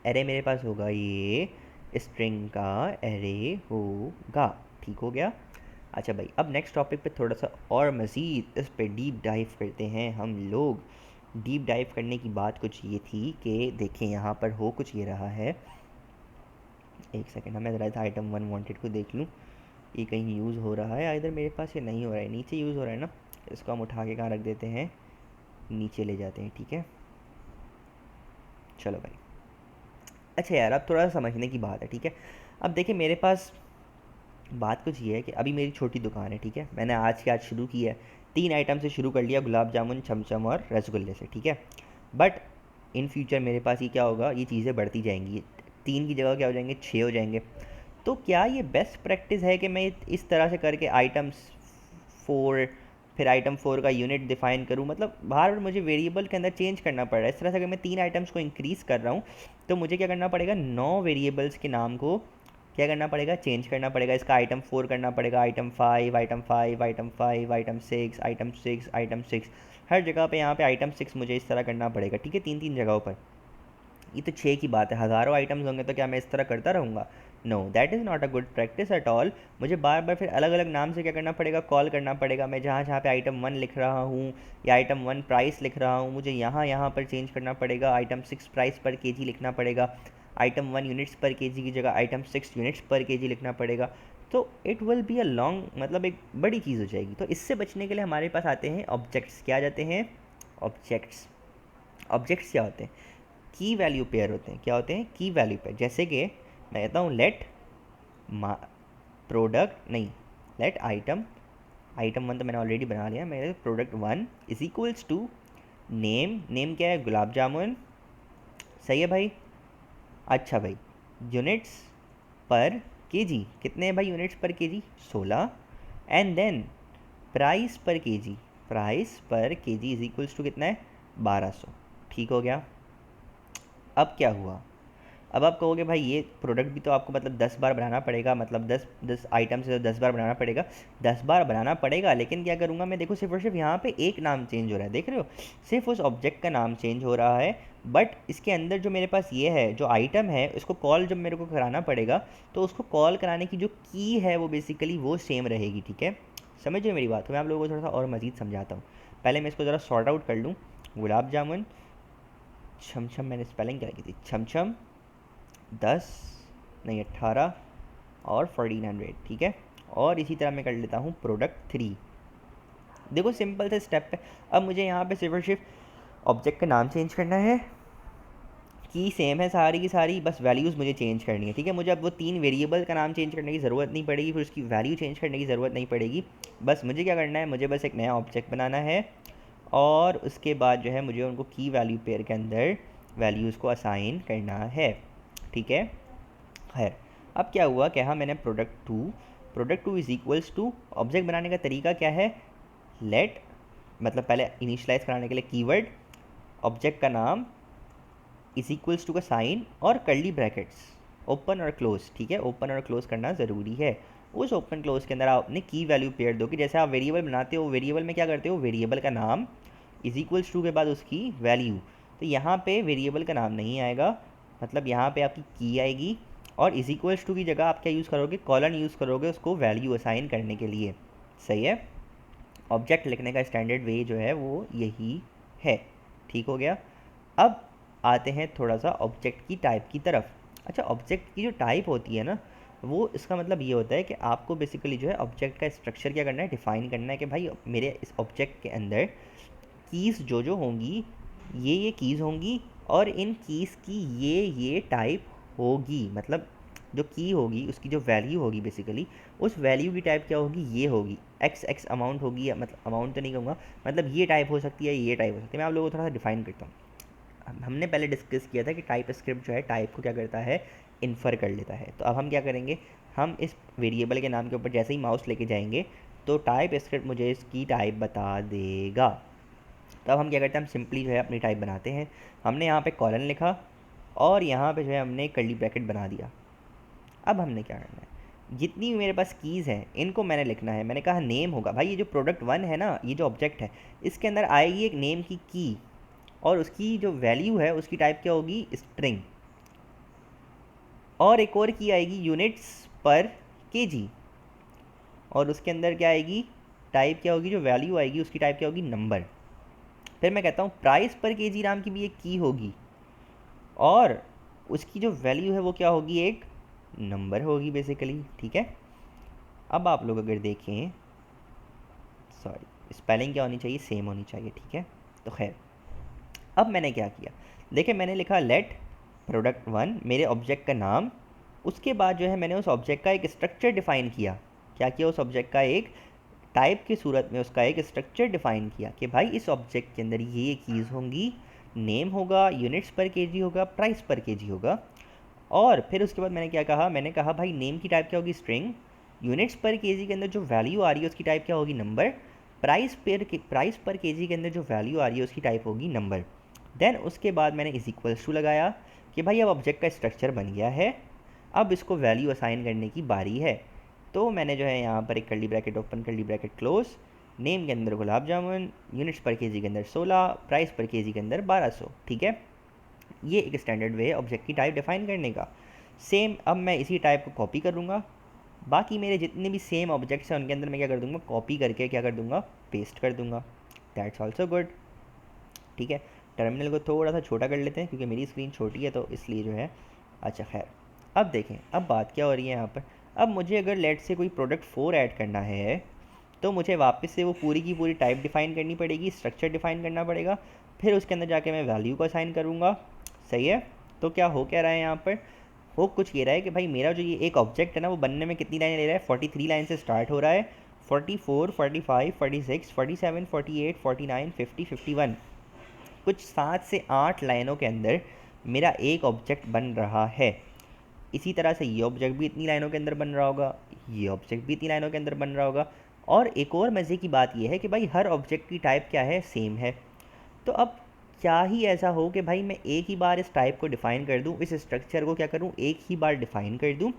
एरे मेरे पास होगा ये स्ट्रिंग का एरे होगा, ठीक हो गया। अच्छा भाई, अब नेक्स्ट टॉपिक पे थोड़ा सा और मज़ीद इस पे डीप डाइव करते हैं हम लोग। डीप डाइव करने की बात कुछ ये थी कि देखें यहाँ पर हो कुछ ये रहा है। एक सेकेंड, हमें ज़रा आइटम 1 वांटेड को देख लूँ, ये कहीं यूज़ हो रहा है, इधर मेरे पास ये नहीं हो रहा है, नीचे यूज़ हो रहा है ना। इसको हम उठा के कहाँ रख देते हैं, नीचे ले जाते हैं, ठीक है। चलो भाई, अच्छा यार अब थोड़ा सा समझने की बात है, ठीक है। अब देखिए मेरे पास बात कुछ ये है कि अभी मेरी छोटी दुकान है, ठीक है। मैंने आज के आज शुरू की है, 3 आइटम से शुरू कर लिया, गुलाब जामुन, चमचम और रसगुल्ले से, ठीक है। बट इन फ्यूचर मेरे पास ये क्या होगा, ये चीज़ें बढ़ती जाएंगी, 3 की जगह क्या हो जाएंगे, 6 हो जाएंगे। तो क्या ये बेस्ट प्रैक्टिस है कि मैं इस तरह से करके आइटम्स 4, फिर आइटम 4 का यूनिट डिफाइन करूँ। मतलब बार बार मुझे वेरिएबल के अंदर चेंज करना पड़ रहा है। इस तरह से अगर मैं 3 आइटम्स को इंक्रीज़ कर रहा हूँ तो मुझे क्या करना पड़ेगा, 9 वेरिएबल्स के नाम को क्या करना पड़ेगा, चेंज करना पड़ेगा। इसका आइटम 4 करना पड़ेगा, item 5, item 5, item 5, item 6, item 6, item 6, हर जगह पे यहाँ पे आइटम 6 मुझे इस तरह करना पड़ेगा, ठीक है, 3 3 जगहों पर। ये तो 6 की बात है, हज़ारों आइटम्स होंगे तो क्या मैं इस तरह करता रहूँगा? No, that is not a good practice at all. मुझे बार बार फिर अलग अलग नाम से क्या करना पड़ेगा, कॉल करना पड़ेगा। मैं जहाँ जहाँ पे आइटम 1 लिख रहा हूँ या आइटम 1 प्राइस लिख रहा हूँ, मुझे यहाँ यहाँ पर चेंज करना पड़ेगा, आइटम 6 प्राइस पर केजी लिखना पड़ेगा, आइटम 1 यूनिट्स पर केजी की जगह आइटम 6 यूनिट्स पर केजी लिखना पड़ेगा। तो it will be a long, मतलब एक बड़ी चीज़ हो जाएगी। तो इससे बचने के लिए हमारे पास आते हैं ऑब्जेक्ट्स। क्या आ जाते हैं? ऑब्जेक्ट्स। ऑब्जेक्ट्स क्या होते हैं? की वैल्यू पेयर होते हैं। क्या होते हैं? की वैल्यू पेयर। जैसे कि मैं कहता हूँ लेट प्रोडक्ट, नहीं, लेट आइटम, आइटम 1 तो मैंने ऑलरेडी बना लिया, मेरे product 1 is equals to name, name क्या है, गुलाब जामुन, सही है भाई। अच्छा भाई, यूनिट्स पर केजी, कितने हैं भाई units per KG, 16। And then price per KG, price per KG is equals to कितना है, 1200। ठीक हो गया। अब क्या हुआ, अब आप कहोगे भाई ये प्रोडक्ट भी तो आपको मतलब 10 बार बनाना पड़ेगा, मतलब 10 आइटम से 10 बार बनाना पड़ेगा। 10 बार बनाना पड़ेगा, लेकिन क्या करूँगा मैं, देखो सिर्फ और सिर्फ यहाँ पे एक नाम चेंज हो रहा है, देख रहे हो, सिर्फ उस ऑब्जेक्ट का नाम चेंज हो रहा है। बट इसके अंदर जो मेरे पास ये है, जो आइटम है, उसको कॉल जब मेरे को कराना पड़ेगा तो उसको कॉल कराने की जो की है वो बेसिकली वो सेम रहेगी, ठीक है। समझिए मेरी बात, तो मैं आप लोगों को थोड़ा सा और मज़ीद समझाता हूँ। पहले मैं इसको ज़रा सॉर्ट आउट कर लूँ। गुलाब जामुन, छमछम, मैंने स्पेलिंग क्या की थी, छमछम 10, नहीं 18 और 1400, ठीक है। और इसी तरह मैं कर लेता हूँ प्रोडक्ट 3। देखो सिंपल से स्टेप है। अब मुझे यहाँ पे सिर्फ और सिर्फ ऑब्जेक्ट का नाम चेंज करना है, की सेम है सारी की सारी, बस वैल्यूज़ मुझे चेंज करनी है, ठीक है। मुझे अब वो 3 वेरिएबल का नाम चेंज करने की ज़रूरत नहीं पड़ेगी, फिर उसकी वैल्यू चेंज करने की ज़रूरत नहीं पड़ेगी। बस मुझे क्या करना है, मुझे बस एक नया ऑब्जेक्ट बनाना है और उसके बाद जो है मुझे उनको की वैल्यू पेयर के अंदर वैल्यूज़ को असाइन करना है, ठीक है। खैर, अब क्या हुआ, कहा मैंने product two is equals to, object बनाने का तरीका क्या है, लेट, मतलब पहले इनिशलाइज कराने के लिए कीवर्ड, ऑब्जेक्ट का नाम इज इक्वल्स टू का साइन और कर्ली ब्रैकेट्स, ओपन और क्लोज, ठीक है। ओपन और क्लोज करना ज़रूरी है। उस ओपन क्लोज के अंदर आप अपने की वैल्यू पेयर दो, कि जैसे आप वेरिएबल बनाते हो, वेरिएबल में क्या करते हो, वेरिएबल का नाम इज इक्वल्स टू के बाद उसकी वैल्यू। तो यहाँ पे वेरिएबल का नाम नहीं आएगा, मतलब यहाँ पे आपकी की आएगी, और इज इक्वल्स टू की जगह आप क्या यूज़ करोगे, कॉलन यूज़ करोगे उसको वैल्यू असाइन करने के लिए, सही है। ऑब्जेक्ट लिखने का स्टैंडर्ड वे जो है वो यही है, ठीक हो गया। अब आते हैं थोड़ा सा ऑब्जेक्ट की टाइप की तरफ। अच्छा, ऑब्जेक्ट की जो टाइप होती है ना, वो इसका मतलब ये होता है कि आपको बेसिकली जो है ऑब्जेक्ट का स्ट्रक्चर क्या करना है, डिफाइन करना है कि भाई मेरे इस ऑब्जेक्ट के अंदर कीज़ जो होंगी ये कीज़ होंगी और इन कीज़ की ये टाइप होगी। मतलब जो की होगी उसकी जो वैल्यू होगी बेसिकली उस वैल्यू की टाइप क्या होगी, ये होगी एक्स अमाउंट होगी, या मतलब अमाउंट तो नहीं कहूँगा, मतलब ये टाइप हो सकती है, ये टाइप हो सकती है। मैं आप लोगों को थोड़ा सा डिफाइन करता हूँ। हमने पहले डिस्कस किया था कि टाइप स्क्रिप्ट जो है टाइप को क्या करता है, इन्फर कर लेता है। तो अब हम क्या करेंगे, हम इस वेरिएबल के नाम के ऊपर जैसे ही माउस लेके जाएंगे तो टाइप स्क्रिप्ट मुझे इसकी टाइप बता देगा। तो अब हम क्या करते हैं, हम सिंपली जो है अपनी टाइप बनाते हैं। हमने यहाँ पे कॉलन लिखा और यहाँ पे जो है हमने कर्ली ब्रैकेट बना दिया। अब हमने क्या करना है, जितनी भी मेरे पास कीज़ हैं इनको मैंने लिखना है। मैंने कहा नेम होगा, भाई ये जो प्रोडक्ट वन है ना, ये जो ऑब्जेक्ट है इसके अंदर आएगी एक नेम की की और उसकी जो वैल्यू है उसकी टाइप क्या होगी, स्ट्रिंग। और एक और की आएगी यूनिट्स पर केजी और उसके अंदर क्या आएगी, टाइप क्या होगी, जो वैल्यू आएगी उसकी टाइप क्या होगी, नंबर। फिर मैं कहता हूँ प्राइस पर केजी नाम की भी एक की होगी और उसकी जो वैल्यू है वो क्या होगी, एक नंबर होगी बेसिकली। ठीक है, अब आप लोग अगर देखें, सॉरी स्पेलिंग क्या होनी चाहिए, सेम होनी चाहिए। ठीक है, तो खैर अब मैंने क्या किया, देखिए मैंने लिखा लेट प्रोडक्ट वन मेरे ऑब्जेक्ट का नाम। उसके बाद जो है मैंने उस ऑब्जेक्ट का एक स्ट्रक्चर डिफ़ाइन किया। क्या किया, उस ऑब्जेक्ट का एक टाइप की सूरत में उसका एक स्ट्रक्चर डिफ़ाइन किया कि भाई इस ऑब्जेक्ट के अंदर ये कीज़ होंगी, नेम होगा, यूनिट्स पर केजी होगा, प्राइस पर केजी होगा। और फिर उसके बाद मैंने क्या कहा, मैंने कहा भाई नेम की टाइप क्या होगी, स्ट्रिंग। यूनिट्स पर केजी के अंदर जो वैल्यू आ रही है उसकी टाइप क्या होगी, नंबर। प्राइस पर केजी के अंदर जो वैल्यू आ रही है उसकी टाइप होगी नंबर। देन उसके बाद मैंने इज इक्वल्स टू लगाया कि भाई अब ऑब्जेक्ट का स्ट्रक्चर बन गया है, अब इसको वैल्यू असाइन करने की बारी है। तो मैंने जो है यहाँ पर एक curly bracket open curly bracket close, name के अंदर gulab jamun, units per KG के अंदर 16, प्राइस पर केजी के अंदर 1200। ठीक है, ये एक स्टैंडर्ड वे है ऑब्जेक्ट की टाइप डिफाइन करने का। सेम अब मैं इसी टाइप को कॉपी कर लूँगा, बाकी मेरे जितने भी सेम ऑब्जेक्ट्स हैं उनके अंदर मैं क्या कर दूँगा, कॉपी करके क्या कर दूँगा, पेस्ट कर दूँगा। That's also good. ठीक है, टर्मिनल को थोड़ा सा छोटा कर लेते हैं क्योंकि मेरी स्क्रीन छोटी है तो इसलिए जो है। अच्छा खैर, अब देखें अब बात क्या हो रही है यहाँ पर। अब मुझे अगर लेट से कोई प्रोडक्ट 4 ऐड करना है तो मुझे वापस से वो पूरी की पूरी टाइप डिफ़ाइन करनी पड़ेगी, स्ट्रक्चर डिफ़ाइन करना पड़ेगा, फिर उसके अंदर जाके मैं वैल्यू को असाइन करूँगा। सही है, तो क्या हो क्या रहा है यहाँ पर, हो कुछ ये रहा है कि भाई मेरा जो ये एक ऑब्जेक्ट है ना वो बनने में कितनी लाइनें ले रहा है, 43 लाइन से स्टार्ट हो रहा है, 44, 45, 46, 47, 48, 49, 50, 51, कुछ 7 से 8 लाइनों के अंदर मेरा एक ऑब्जेक्ट बन रहा है। इसी तरह से ये ऑब्जेक्ट भी इतनी लाइनों के अंदर बन रहा होगा, ये ऑब्जेक्ट भी इतनी लाइनों के अंदर बन रहा होगा। और एक और मज़े की बात यह है कि भाई हर ऑब्जेक्ट की टाइप क्या है, सेम है। तो अब क्या ही ऐसा हो कि भाई मैं एक ही बार इस टाइप को डिफ़ाइन कर दूँ, इस स्ट्रक्चर को क्या करूँ, एक ही बार डिफ़ाइन कर दूँ।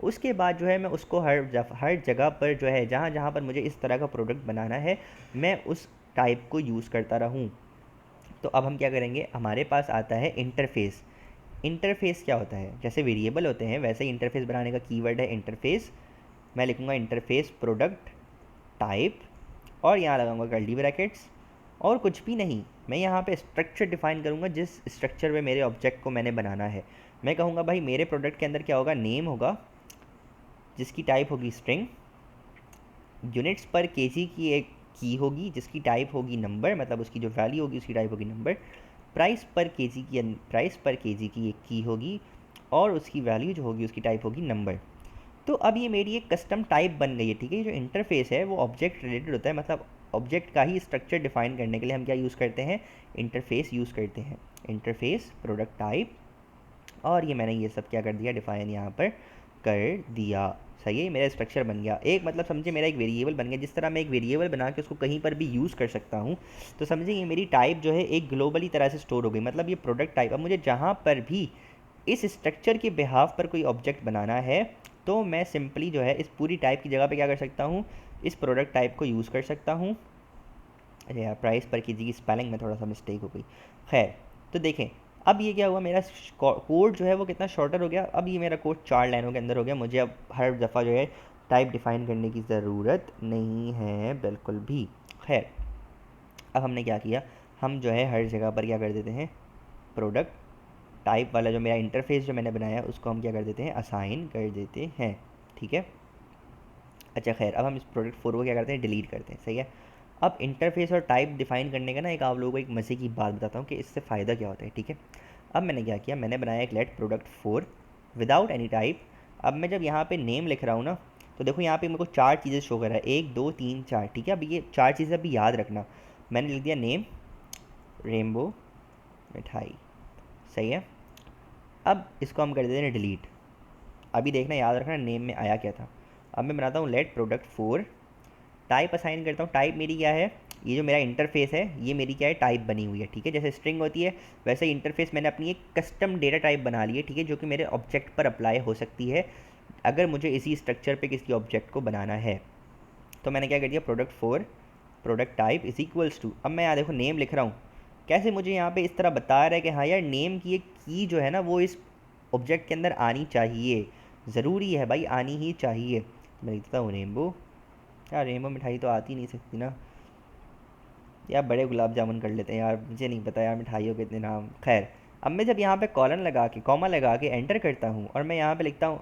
उसके बाद जो है मैं उसको हर जगह पर जो है जहाँ जहाँ पर मुझे इस तरह का प्रोडक्ट बनाना है मैं उस टाइप को यूज़ करता रहूँ। तो अब हम क्या करेंगे, हमारे पास आता है इंटरफेस। इंटरफेस क्या होता है, जैसे वेरिएबल होते हैं वैसे ही इंटरफेस बनाने का कीवर्ड है इंटरफेस। मैं लिखूँगा इंटरफेस प्रोडक्ट टाइप और यहाँ लगाऊंगा कर्ली ब्रैकेट्स और कुछ भी नहीं। मैं यहाँ पे स्ट्रक्चर डिफाइन करूँगा जिस स्ट्रक्चर में मेरे ऑब्जेक्ट को मैंने बनाना है। मैं कहूँगा भाई मेरे प्रोडक्ट के अंदर क्या होगा, नेम होगा जिसकी टाइप होगी स्ट्रिंग, यूनिट्स पर केजी की एक की होगी जिसकी टाइप होगी नंबर, मतलब उसकी जो वैल्यू होगी उसकी टाइप होगी नंबर। प्राइस पर केजी की एक की होगी और उसकी वैल्यू जो होगी उसकी टाइप होगी नंबर। तो अब ये मेरी एक कस्टम टाइप बन गई है। ठीक है, ये जो इंटरफेस है वो ऑब्जेक्ट रिलेटेड होता है, मतलब ऑब्जेक्ट का ही स्ट्रक्चर डिफाइन करने के लिए हम क्या यूज़ करते हैं, इंटरफेस यूज़ करते हैं। इंटरफेस प्रोडक्ट टाइप और ये मैंने ये सब क्या कर दिया, डिफाइन यहाँ पर कर दिया। सही है, मेरा स्ट्रक्चर बन गया। एक मतलब समझे मेरा एक वेरिएबल बन गया। जिस तरह मैं एक वेरिएबल बना के उसको कहीं पर भी यूज़ कर सकता हूँ, तो समझे ये मेरी टाइप जो है एक ग्लोबली तरह से स्टोर हो गई। मतलब ये प्रोडक्ट टाइप अब मुझे जहाँ पर भी इस स्ट्रक्चर के बिहाफ पर कोई ऑब्जेक्ट बनाना है तो मैं सिंपली जो है इस पूरी टाइप की जगह पे क्या कर सकता हूँ, इस प्रोडक्ट टाइप को यूज़ कर सकता हूँ। अरे यार, प्राइस पर केजी की स्पेलिंग में थोड़ा सा मिस्टेक हो गई। खैर, तो देखें अब ये क्या हुआ, मेरा कोड जो है वो कितना शॉर्टर हो गया। अब ये मेरा कोड 4 लाइनों के अंदर हो गया। मुझे अब हर दफ़ा जो है टाइप डिफ़ाइन करने की ज़रूरत नहीं है बिल्कुल भी। खैर, अब हमने क्या किया, हम जो है हर जगह पर क्या कर देते हैं, प्रोडक्ट टाइप वाला जो मेरा इंटरफेस जो मैंने बनाया उसको हम क्या कर देते हैं, असाइन कर देते हैं। ठीक है। अच्छा खैर, अब हम इस प्रोडक्ट 4 को क्या करते हैं, डिलीट करते हैं, सही है। अब इंटरफेस और टाइप डिफाइन करने का ना एक आप लोगों को एक मज़े की बात बताता हूँ कि इससे फ़ायदा क्या होता है, ठीक है। अब मैंने क्या किया, मैंने बनाया एक let product 4 without any type. अब मैं जब यहाँ पे नेम लिख रहा हूँ ना, तो देखो यहाँ पे मेरे को 4 चीज़ें शो कर रहा है, 1 2 3 4, ठीक है। अब ये 4 चीज़ें अभी याद रखना। मैंने लिख दिया नेम रेनबो मिठाई, सही है। अब इसको हम कर देते हैं डिलीट। अभी देखना, याद रखना नेम में आया क्या था। अब मैं बनाता हूँ लेट प्रोडक्ट 4, टाइप असाइन करता हूँ। टाइप मेरी क्या है, ये जो मेरा इंटरफेस है ये मेरी क्या है, टाइप बनी हुई है, ठीक है। जैसे स्ट्रिंग होती है वैसे ही इंटरफेस मैंने अपनी एक कस्टम डेटा टाइप बना ली है, ठीक है, जो कि मेरे ऑब्जेक्ट पर अप्लाई हो सकती है अगर मुझे इसी स्ट्रक्चर पे किसी ऑब्जेक्ट को बनाना है। तो मैंने क्या कर दिया, product 4 product type is equals to, अब मैं यहाँ देखो नेम लिख रहा हूँ, कैसे मुझे यहाँ पे इस तरह बता रहा है कि हाँ यार नेम की एक की जो है ना वो इस ऑब्जेक्ट के अंदर आनी चाहिए, ज़रूरी है भाई, आनी ही चाहिए। मैं लिखता हूँ रेनबो। यार रेनबो मिठाई तो आती नहीं सकती ना यार, बड़े गुलाब जामुन कर लेते हैं यार, मुझे नहीं पता यार मिठाइयों के इतने नाम। खैर, अब मैं जब यहाँ पे कॉलन लगा के कॉमा लगा के एंटर करता हूँ और मैं यहाँ पे लिखता हूँ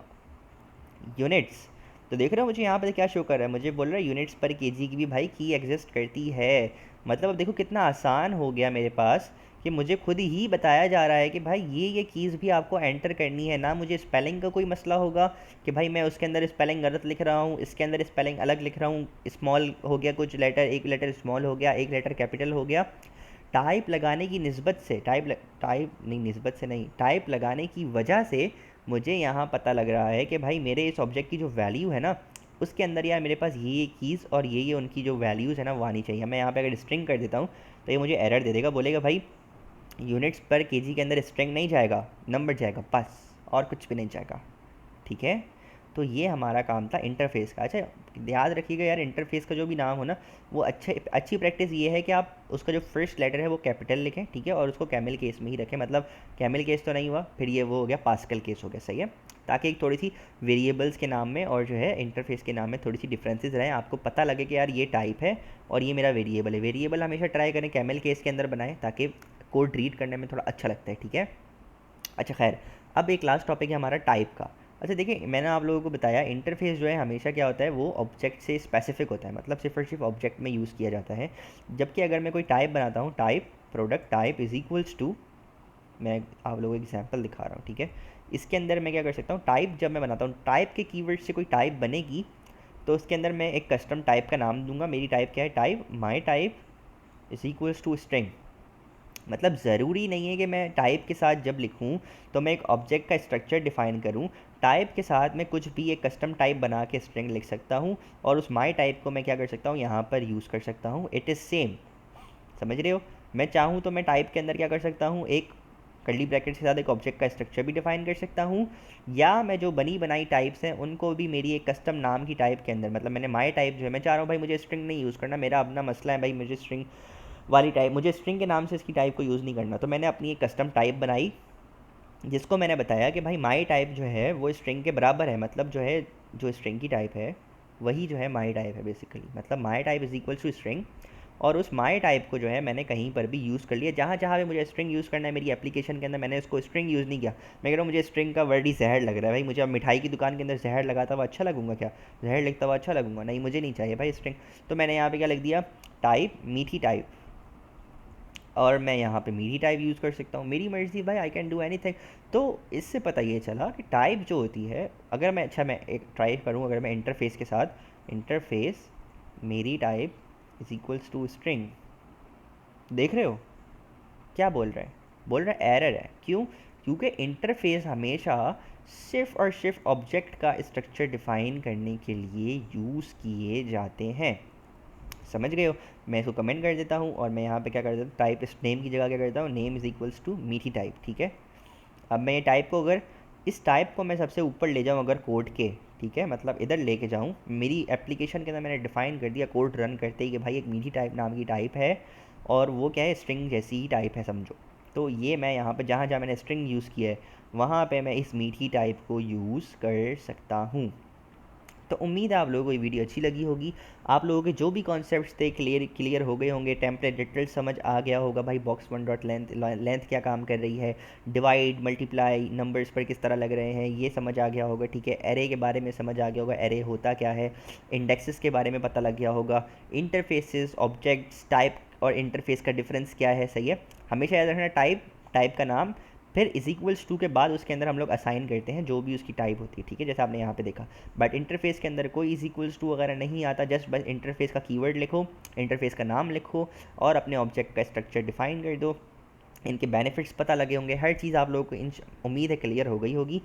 यूनिट्स, तो देख रहे हो मुझे यहाँ पे क्या शो कर रहा है, मुझे बोल रहा है यूनिट्स पर केजी की भी भाई की एग्जिस्ट करती है। मतलब अब देखो कितना आसान हो गया मेरे पास कि मुझे खुद ही बताया जा रहा है कि भाई ये कीज़ भी आपको एंटर करनी है ना, मुझे स्पेलिंग का कोई मसला होगा कि भाई मैं उसके अंदर स्पेलिंग गलत लिख रहा हूँ, इसके अंदर स्पेलिंग अलग लिख रहा हूँ, स्मॉल हो गया कुछ लेटर, एक लेटर स्मॉल हो गया, एक लेटर कैपिटल हो गया। टाइप लगाने की निस्बत से टाइप नहीं, निस्बत से नहीं, टाइप लगाने की वजह से मुझे यहाँ पता लग रहा है कि भाई मेरे इस ऑब्जेक्ट की जो वैल्यू है ना उसके अंदर यार मेरे पास ये कीज़ और ये उनकी जो वैल्यूज़ है ना वो आनी चाहिए। मैं यहाँ पे अगर स्ट्रिंग कर देता हूँ तो ये मुझे एरर दे देगा, बोलेगा भाई यूनिट्स पर केजी के अंदर स्ट्रिंग नहीं जाएगा, नंबर जाएगा बस, और कुछ भी नहीं जाएगा, ठीक है। तो ये हमारा काम था इंटरफेस का। अच्छा याद रखिएगा यार, इंटरफेस का जो भी नाम हो ना वो अच्छी प्रैक्टिस ये है कि आप उसका जो फर्स्ट लेटर है वो कैपिटल लिखें, ठीक है, और उसको कैमिल केस में ही रखें। मतलब कैमिल केस तो नहीं हुआ, फिर ये वो हो गया पास्कल केस हो गया, सही है। ताकि एक थोड़ी सी वेरिएबल्स के नाम में और जो है इंटरफेस के नाम में थोड़ी सी डिफरेंसेस रहें, आपको पता लगे कि यार ये टाइप है और ये मेरा वेरिएबल है। वेरिएबल हमेशा ट्राई करें कैमिल केस के अंदर बनाएं ताकि कोड रीड करने में थोड़ा अच्छा लगता है, ठीक है। अच्छा खैर, अब एक लास्ट टॉपिक है हमारा टाइप का। अच्छा देखिए, मैंने आप लोगों को बताया इंटरफेस जो है हमेशा क्या होता है, वो ऑब्जेक्ट से स्पेसिफिक होता है, मतलब सिर्फ और सिर्फ ऑब्जेक्ट में यूज़ किया जाता है। जबकि अगर मैं कोई टाइप बनाता हूँ, type product type is equals to, मैं आप लोगों को एग्जांपल दिखा रहा हूँ, ठीक है। इसके अंदर मैं क्या कर सकता हूँ, टाइप जब मैं बनाता हूँ, टाइप के कीवर्ड से कोई टाइप बनेगी तो उसके अंदर मैं एक कस्टम टाइप का नाम दूंगा। मेरी टाइप क्या है, type my type is equals to string. मतलब ज़रूरी नहीं है कि मैं टाइप के साथ जब लिखूं तो मैं एक ऑब्जेक्ट का स्ट्रक्चर डिफाइन करूं, टाइप के साथ मैं कुछ भी एक कस्टम टाइप बना के स्ट्रिंग लिख सकता हूं और उस माई टाइप को मैं क्या कर सकता हूं, यहाँ पर यूज़ कर सकता हूं। इट इज़ सेम, समझ रहे हो। मैं चाहूँ तो मैं टाइप के अंदर क्या कर सकता हूँ, एक कर्ली ब्रैकेट के साथ एक ऑब्जेक्ट का स्ट्रक्चर भी डिफाइन कर सकता हूँ, या मैं जो बनी बनाई टाइप्स हैं उनको भी मेरी एक कस्टम नाम की टाइप के अंदर, मतलब मैंने माई टाइप जो है, मैं चाह रहा हूँ भाई मुझे स्ट्रिंग नहीं यूज़ करना, मेरा अपना मसला है भाई, मुझे स्ट्रिंग वाली टाइप, मुझे स्ट्रिंग के नाम से इसकी टाइप को यूज़ नहीं करना, तो मैंने अपनी एक कस्टम टाइप बनाई जिसको मैंने बताया कि भाई माई टाइप जो है वो स्ट्रिंग के बराबर है। मतलब जो है, जो स्ट्रिंग की टाइप है वही जो है माई टाइप है बेसिकली, मतलब my type is equal to string. और उस माई टाइप को जो है मैंने कहीं पर भी यूज़ कर लिया, जहाँ जहाँ पे मुझे स्ट्रिंग यूज़ करना है मेरी एप्लीकेशन के अंदर, मैंने उसको स्ट्रिंग यूज़ नहीं किया। मैं कह रहा हूँ मुझे स्ट्रिंग का वर्ड ही जहर लग रहा है भाई, मुझे अब मिठाई की दुकान के अंदर जहर लगाता हुआ अच्छा लगूंगा क्या, जहर लिखता हुआ अच्छा लगूंगा, नहीं मुझे नहीं चाहिए भाई स्ट्रिंग। तो मैंने यहाँ पे क्या लिख दिया, टाइप मीठी टाइप, और मैं यहाँ पे मीठी टाइप यूज़ कर सकता हूँ, मेरी मर्ज़ी भाई, आई कैन डू एनीथिंग। तो इससे पता ये चला कि टाइप जो होती है, अगर मैं, अच्छा मैं एक ट्राई करूँ, अगर मैं इंटरफेस के साथ, इंटरफेस मेरी type is equals to string, देख रहे हो क्या बोल रहा है, बोल रहा है एरर है। क्यों, क्योंकि इंटरफेस हमेशा सिर्फ और सिर्फ ऑब्जेक्ट का स्ट्रक्चर डिफाइन करने के लिए यूज़ किए जाते हैं, समझ गए हो। मैं इसको कमेंट कर देता हूँ और मैं यहाँ पे क्या कर देता हूँ, टाइप इस नेम की जगह क्या करता हूँ, नेम इज़ इक्वल्स टू मीठी टाइप, ठीक है। अब मैं ये टाइप को, अगर इस टाइप को मैं सबसे ऊपर ले जाऊँ अगर कोड के, ठीक है, मतलब इधर लेके जाऊँ, मेरी एप्लीकेशन के अंदर मैंने डिफाइन कर दिया कोड रन करते ही कि भाई एक मीठी टाइप नाम की टाइप है और वो क्या है, स्ट्रिंग जैसी ही टाइप है समझो। तो ये मैं यहाँ पे जहाँ जहाँ मैंने स्ट्रिंग यूज़ किया है वहाँ पे मैं इस मीठी टाइप को यूज़ कर सकता हूँ। तो उम्मीद है आप लोगों को ये वीडियो अच्छी लगी होगी, आप लोगों के जो भी कॉन्सेप्ट्स थे क्लियर हो गए होंगे, टेम्पलेट डिटेल समझ आ गया होगा भाई बॉक्स वन डॉट लेंथ क्या काम कर रही है, डिवाइड मल्टीप्लाई नंबर्स पर किस तरह लग रहे हैं ये समझ आ गया होगा, ठीक है। एरे के बारे में समझ आ गया होगा, एरे होता क्या है, इंडेक्सेस के बारे में पता लग गया होगा, इंटरफेसेस ऑब्जेक्ट्स टाइप और इंटरफेस का डिफरेंस क्या है, सही है। हमेशा याद रखना टाइप का नाम फिर इज इक्वल्स टू के बाद उसके अंदर हम लोग असाइन करते हैं जो भी उसकी टाइप होती है, ठीक है, जैसे आपने यहाँ पे देखा। बट इंटरफेस के अंदर कोई इज इक्वल्स टू वगैरह नहीं आता, जस्ट बस इंटरफेस का कीवर्ड लिखो, इंटरफेस का नाम लिखो और अपने ऑब्जेक्ट का स्ट्रक्चर डिफाइन कर दो। इनके बेनिफिट्स पता लगे होंगे, हर चीज़ आप लोगों को उम्मीद है क्लियर हो गई होगी।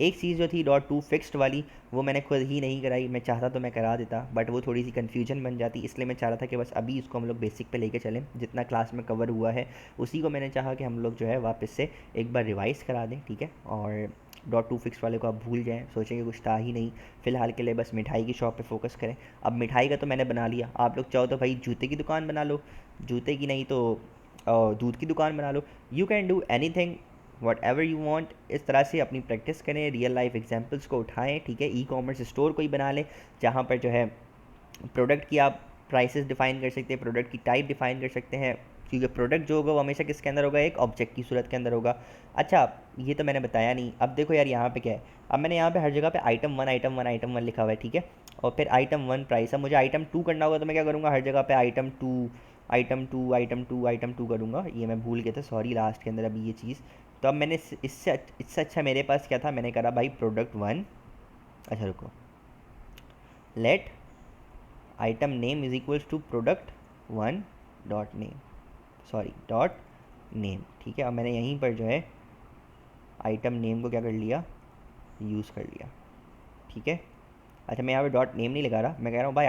एक चीज़ जो थी .2 फिक्स्ड वाली वो मैंने खुद ही नहीं कराई, मैं चाहता तो मैं करा देता बट वो थोड़ी सी कन्फ्यूजन बन जाती, इसलिए मैं चाह रहा था कि बस अभी इसको हम लोग बेसिक पे लेके चलें, जितना क्लास में कवर हुआ है उसी को मैंने चाहा कि हम लोग जो है वापस से एक बार रिवाइज़ करा दें, ठीक है। और .2 फिक्स वाले को आप भूल जाएं, सोचेंगे कुछ था ही नहीं, फ़िलहाल के लिए बस मिठाई की शॉप पे फोकस करें। अब मिठाई का तो मैंने बना लिया, आप लोग चाहो तो भाई जूते की दुकान बना लो, जूते की नहीं तो दूध की दुकान बना लो, you can do anything whatever you want. इस तरह से अपनी प्रैक्टिस करें, रियल लाइफ एग्जाम्पल्स को उठाएँ, ठीक है। ई कॉमर्स स्टोर कोई बना लें जहाँ पर जो है प्रोडक्ट की आप प्राइसेस डिफाइन कर सकते हैं, प्रोडक्ट की टाइप डिफाइन कर सकते हैं, क्योंकि प्रोडक्ट जो होगा वो हमेशा किसके अंदर होगा, एक ऑब्जेक्ट की सूरत के अंदर होगा। अच्छा ये तो मैंने बताया नहीं, अब देखो यार यहाँ पे क्या है, अब मैंने यहाँ पे हर जगह पे item one item one item one लिखा हुआ है, ठीक है, और फिर आइटम वन प्राइस। अब मुझे आइटम टू करना होगा तो मैं क्या करूँगा, हर जगह पे item two item two item two item two करूँगा, ये मैं भूल गया था सॉरी लास्ट के अंदर अभी ये चीज़। तो अब मैंने इससे अच्छा मेरे पास क्या था, मैंने करा भाई प्रोडक्ट वन, अच्छा रुको, let item name is equals to product one dot name, sorry dot name, ठीक है। अब मैंने यहीं पर जो है आइटम नेम को क्या कर लिया, यूज़ कर लिया, ठीक है। अच्छा मैं यहाँ पे डॉट नेम नहीं लगा रहा, मैं कह रहा हूँ भाई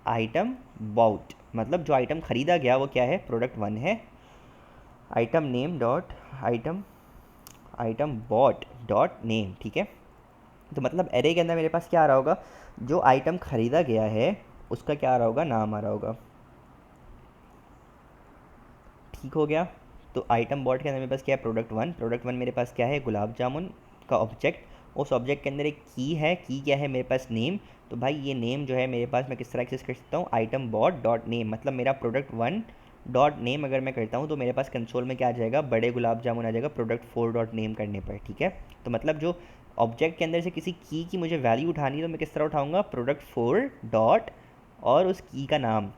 आइटम बॉट, मतलब जो आइटम ख़रीदा गया वो क्या है, प्रोडक्ट वन है, item name dot item bot dot name, ठीक है। तो मतलब एरे के अंदर मेरे पास क्या आ रहा होगा, जो आइटम ख़रीदा गया है उसका क्या आ रहा होगा, नाम आ रहा होगा, ठीक हो गया। तो आइटम बॉट के अंदर मेरे पास क्या है, प्रोडक्ट वन मेरे पास क्या है, गुलाब जामुन का ऑब्जेक्ट, उस ऑब्जेक्ट के अंदर एक की है, की क्या है मेरे पास, नेम। तो भाई ये नेम जो है मेरे पास मैं किस तरह एक्सेस कर सकता हूँ, आइटम बॉट डॉट नेम, मतलब मेरा प्रोडक्ट वन डॉट नेम अगर मैं करता हूँ तो मेरे पास कंसोल में क्या आ जाएगा, बड़े गुलाब जामुन आ जाएगा प्रोडक्ट फोर डॉट नेम करने पर, ठीक है। तो मतलब जो ऑब्जेक्ट के अंदर से किसी की मुझे वैल्यू उठानी है तो मैं किस तरह उठाऊँगा, प्रोडक्ट फोर डॉट और उस की का नाम,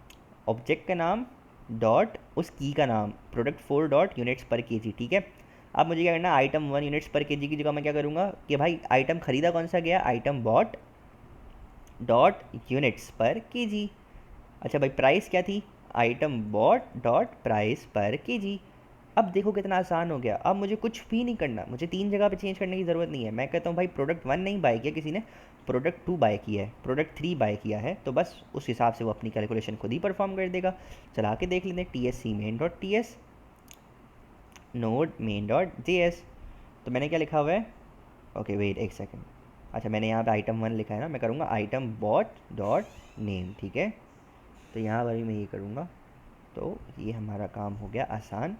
ऑब्जेक्ट का नाम डॉट उस की का नाम, product four dot units per kg, ठीक है। अब मुझे क्या करना, item one units per KG की जगह मैं क्या करूँगा कि भाई आइटम ख़रीदा कौन सा गया, item bot dot units per KG. अच्छा भाई प्राइस क्या थी, item bot dot price per KG. अब देखो कितना आसान हो गया, अब मुझे कुछ भी नहीं करना, मुझे तीन जगह पे चेंज करने की ज़रूरत नहीं है। मैं कहता हूँ भाई प्रोडक्ट वन नहीं बाय किया किसी ने, प्रोडक्ट टू बाय किया है, प्रोडक्ट थ्री बाय किया है, तो बस उस हिसाब से वो अपनी कैलकुलेशन खुद ही परफॉर्म कर देगा। चला के देख लेते हैं, T S C main dot T S node main dot J S. तो मैंने क्या लिखा हुआ है, ओके वेट एक सेकेंड, अच्छा मैंने यहाँ पे आइटम वन लिखा है ना, मैं करूँगा आइटम बॉट डॉट नेम, ठीक है। तो यहाँ पर भी मैं ये करूँगा, तो ये हमारा काम हो गया आसान,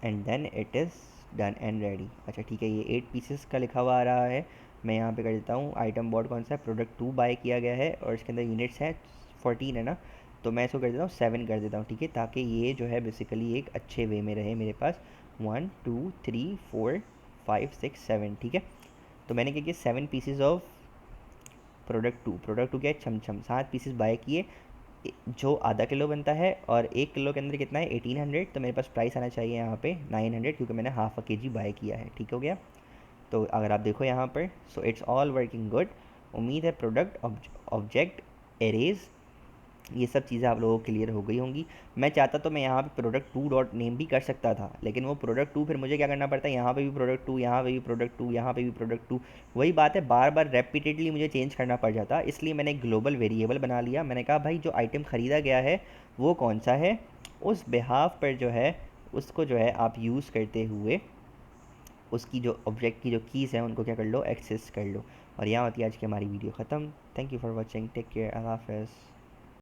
and then it is done and ready. अच्छा ठीक है, ये 8 पीसेस का लिखा हुआ आ रहा है, मैं यहाँ पे कर देता हूँ आइटम बॉट कौन सा है, प्रोडक्ट टू बाय किया गया है और इसके अंदर यूनिट्स हैं 14 है ना, तो मैं इसको कर देता हूँ 7 कर देता हूँ, ठीक है, ताकि ये जो है बेसिकली एक अच्छे वे में रहे मेरे पास, 1 2 3 4 5 6 7, ठीक है। तो मैंने क्या किया, 7 पीसेज ऑफ प्रोडक्ट टू क्या है, छम 7 पीसेस बाय किए, जो आधा किलो बनता है और 1 किलो के अंदर कितना है 1800, तो मेरे पास प्राइस आना चाहिए यहाँ पे 900 क्योंकि मैंने हाफ अ केजी बाय किया है, ठीक हो गया। तो अगर आप देखो यहाँ पर, so it's all working good. उम्मीद है प्रोडक्ट ऑब्जेक्ट एरेज ये सब चीज़ें आप लोगों को क्लियर हो गई होंगी। मैं चाहता तो मैं यहाँ पे प्रोडक्ट टू डॉट नेम भी कर सकता था, लेकिन वो प्रोडक्ट टू फिर मुझे क्या करना पड़ता है, यहाँ पे भी प्रोडक्ट टू, यहाँ पे भी प्रोडक्ट टू, यहाँ पे भी प्रोडक्ट टू, वही बात है, बार बार रेपिटेडली मुझे चेंज करना पड़ जाता। इसलिए मैंने एक ग्लोबल वेरिएबल बना लिया, मैंने कहा भाई जो आइटम ख़रीदा गया है वो कौन सा है, उस बिहाफ पर जो है उसको जो है आप यूज़ करते हुए उसकी जो ऑब्जेक्ट की जो कीज़ हैं उनको क्या कर लो, एक्सेस कर लो। और यहाँ होती है आज की हमारी वीडियो ख़त्म। Thank you for watching, take care, अल्लाह हाफ़िज़।